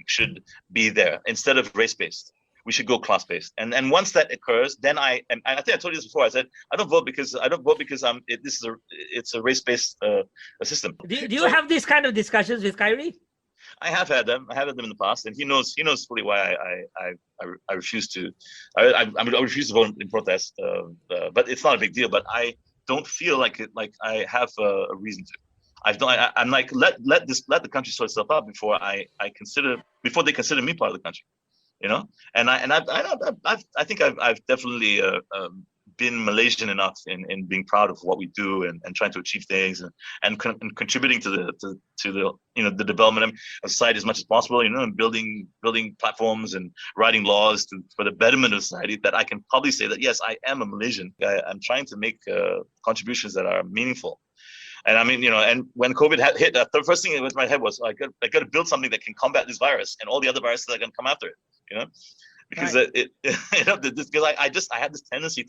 [SPEAKER 3] should be there instead of race-based. We should go class-based, and once that occurs, then I think I told you this before. I said I don't vote because it's a race-based system.
[SPEAKER 2] Do you have these kind of discussions with Kyrie?
[SPEAKER 3] I have had them. In the past, and he knows fully why I refuse to. I refuse to vote in protest, but it's not a big deal. But don't feel like it, like I have a reason to. I'm like, let the country sort itself out before before they consider me part of the country, you know. And I think I've definitely been Malaysian enough in being proud of what we do and trying to achieve things and contributing to the the development of society as much as possible, and building platforms and writing laws for the betterment of society, that I can probably say that yes, I am a Malaysian. I'm trying to make contributions that are meaningful. And I mean, and when COVID hit, the first thing that was in my head was I got to build something that can combat this virus and all the other viruses that are going to come after it, because
[SPEAKER 2] Right.
[SPEAKER 3] because I have this tendency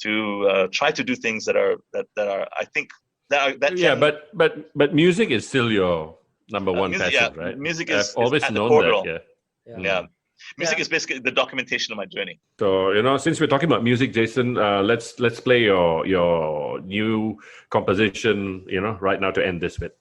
[SPEAKER 3] to try to do things that are I think that
[SPEAKER 4] Yeah,
[SPEAKER 3] can,
[SPEAKER 4] but music is still your number one
[SPEAKER 3] music.
[SPEAKER 4] passion,
[SPEAKER 3] Yeah,
[SPEAKER 4] right?
[SPEAKER 3] music
[SPEAKER 4] I've
[SPEAKER 3] is
[SPEAKER 4] always
[SPEAKER 3] at the
[SPEAKER 4] known
[SPEAKER 3] core
[SPEAKER 4] that.
[SPEAKER 3] of it all.
[SPEAKER 4] Yeah.
[SPEAKER 2] Yeah.
[SPEAKER 3] Yeah, music
[SPEAKER 2] Yeah.
[SPEAKER 3] is basically the documentation of my journey.
[SPEAKER 4] So since we're talking about music, Jason, let's play your new composition, right now to end this with.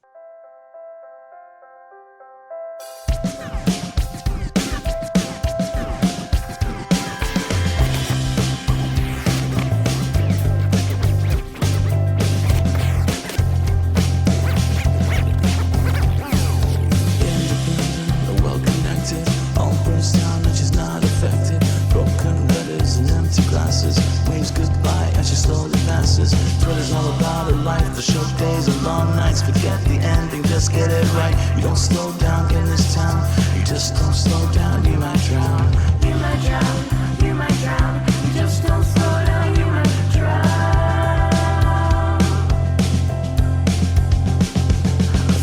[SPEAKER 5] Well connected, all burns down and she's not affected. Broken letters and empty glasses. Waves goodbye and she slowly passes. Twitter's all about her life, the short days and long nights. Forget the ending, just get it right. You don't slow down in this town. You just don't slow down, you might drown. You might drown, you might drown. You just don't slow down, you might drown.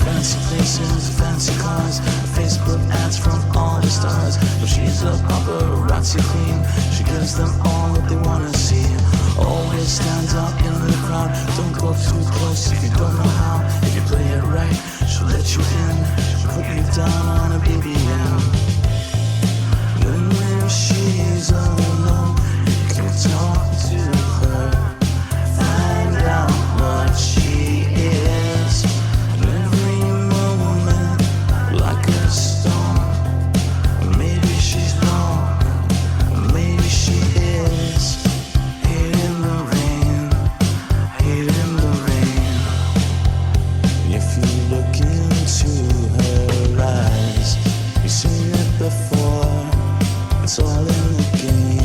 [SPEAKER 5] Fancy places, fancy cars, Facebook ads from all the stars. But she's a paparazzi queen. She gives them all what they wanna see. Always stands out in the crowd. Don't go too close if you don't know how. If you play it right, she'll let you in. She'll put you down on a BBM. When she's alone, you can talk to her. Find out what she is. Every moment, like a storm. Maybe she's wrong, maybe she is. Hid in the rain, hid in the rain. If you look into her eyes, you've seen it before. It's all in the game.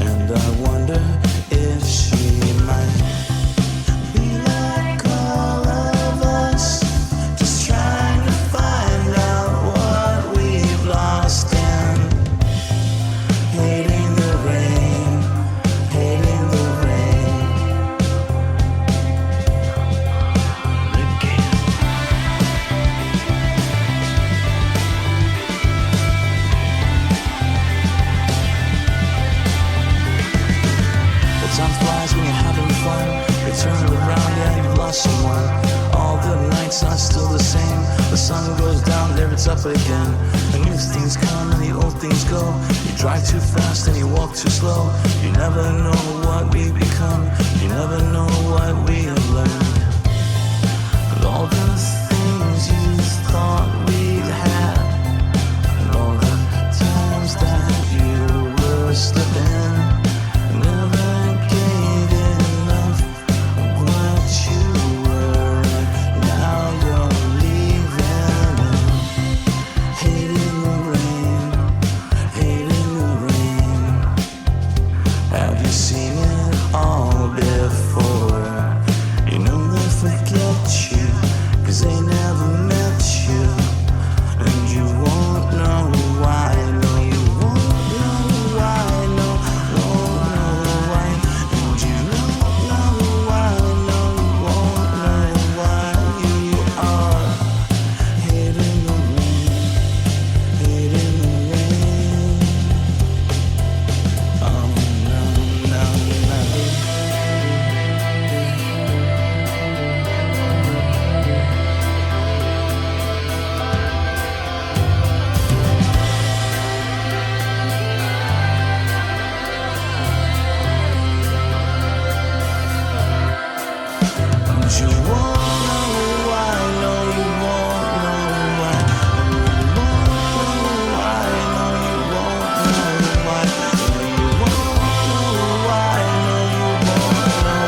[SPEAKER 5] And I wonder if she might be like all of us, just trying to find out what we've lost in. Hating the rain, hating the rain. Again. Well, time flies when you're having fun. You turn around and you've lost someone. All the nights are still the same. The sun goes down, there it's up again. The new things come and the old things go. You drive too fast and you walk too slow. You never know what we become. You never know what we have learned. And all the things you thought we'd had, and all the times that you were slipping, never gave enough of what you were, and now you're leaving. Hating the rain, hating the rain. Have you seen it all before? You know they forget you, 'cause they never met you. And you won't know why, no, you won't know why, no, won't know why. And you won't know why, no, you won't know why. You are hating the rain, hating the rain. Oh, no, no, no. And you won't know why, no, you won't know why. And you won't know why, no, you won't know why. And you won't know why, no, you won't know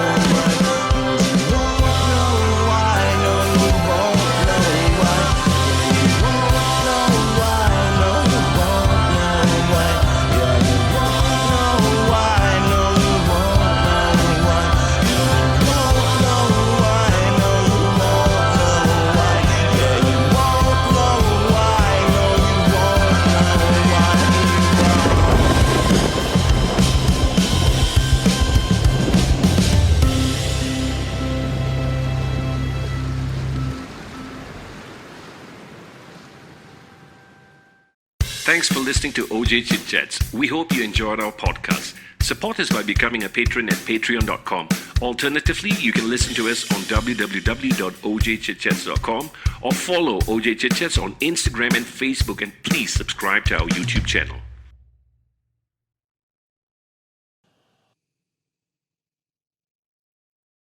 [SPEAKER 6] Thanks for listening to OJ Chit Chats. We hope you enjoyed our podcast. Support us by becoming a patron at patreon.com. Alternatively, you can listen to us on www.ojchitchats.com or follow OJ Chit Chats on Instagram and Facebook, and please subscribe to our YouTube channel.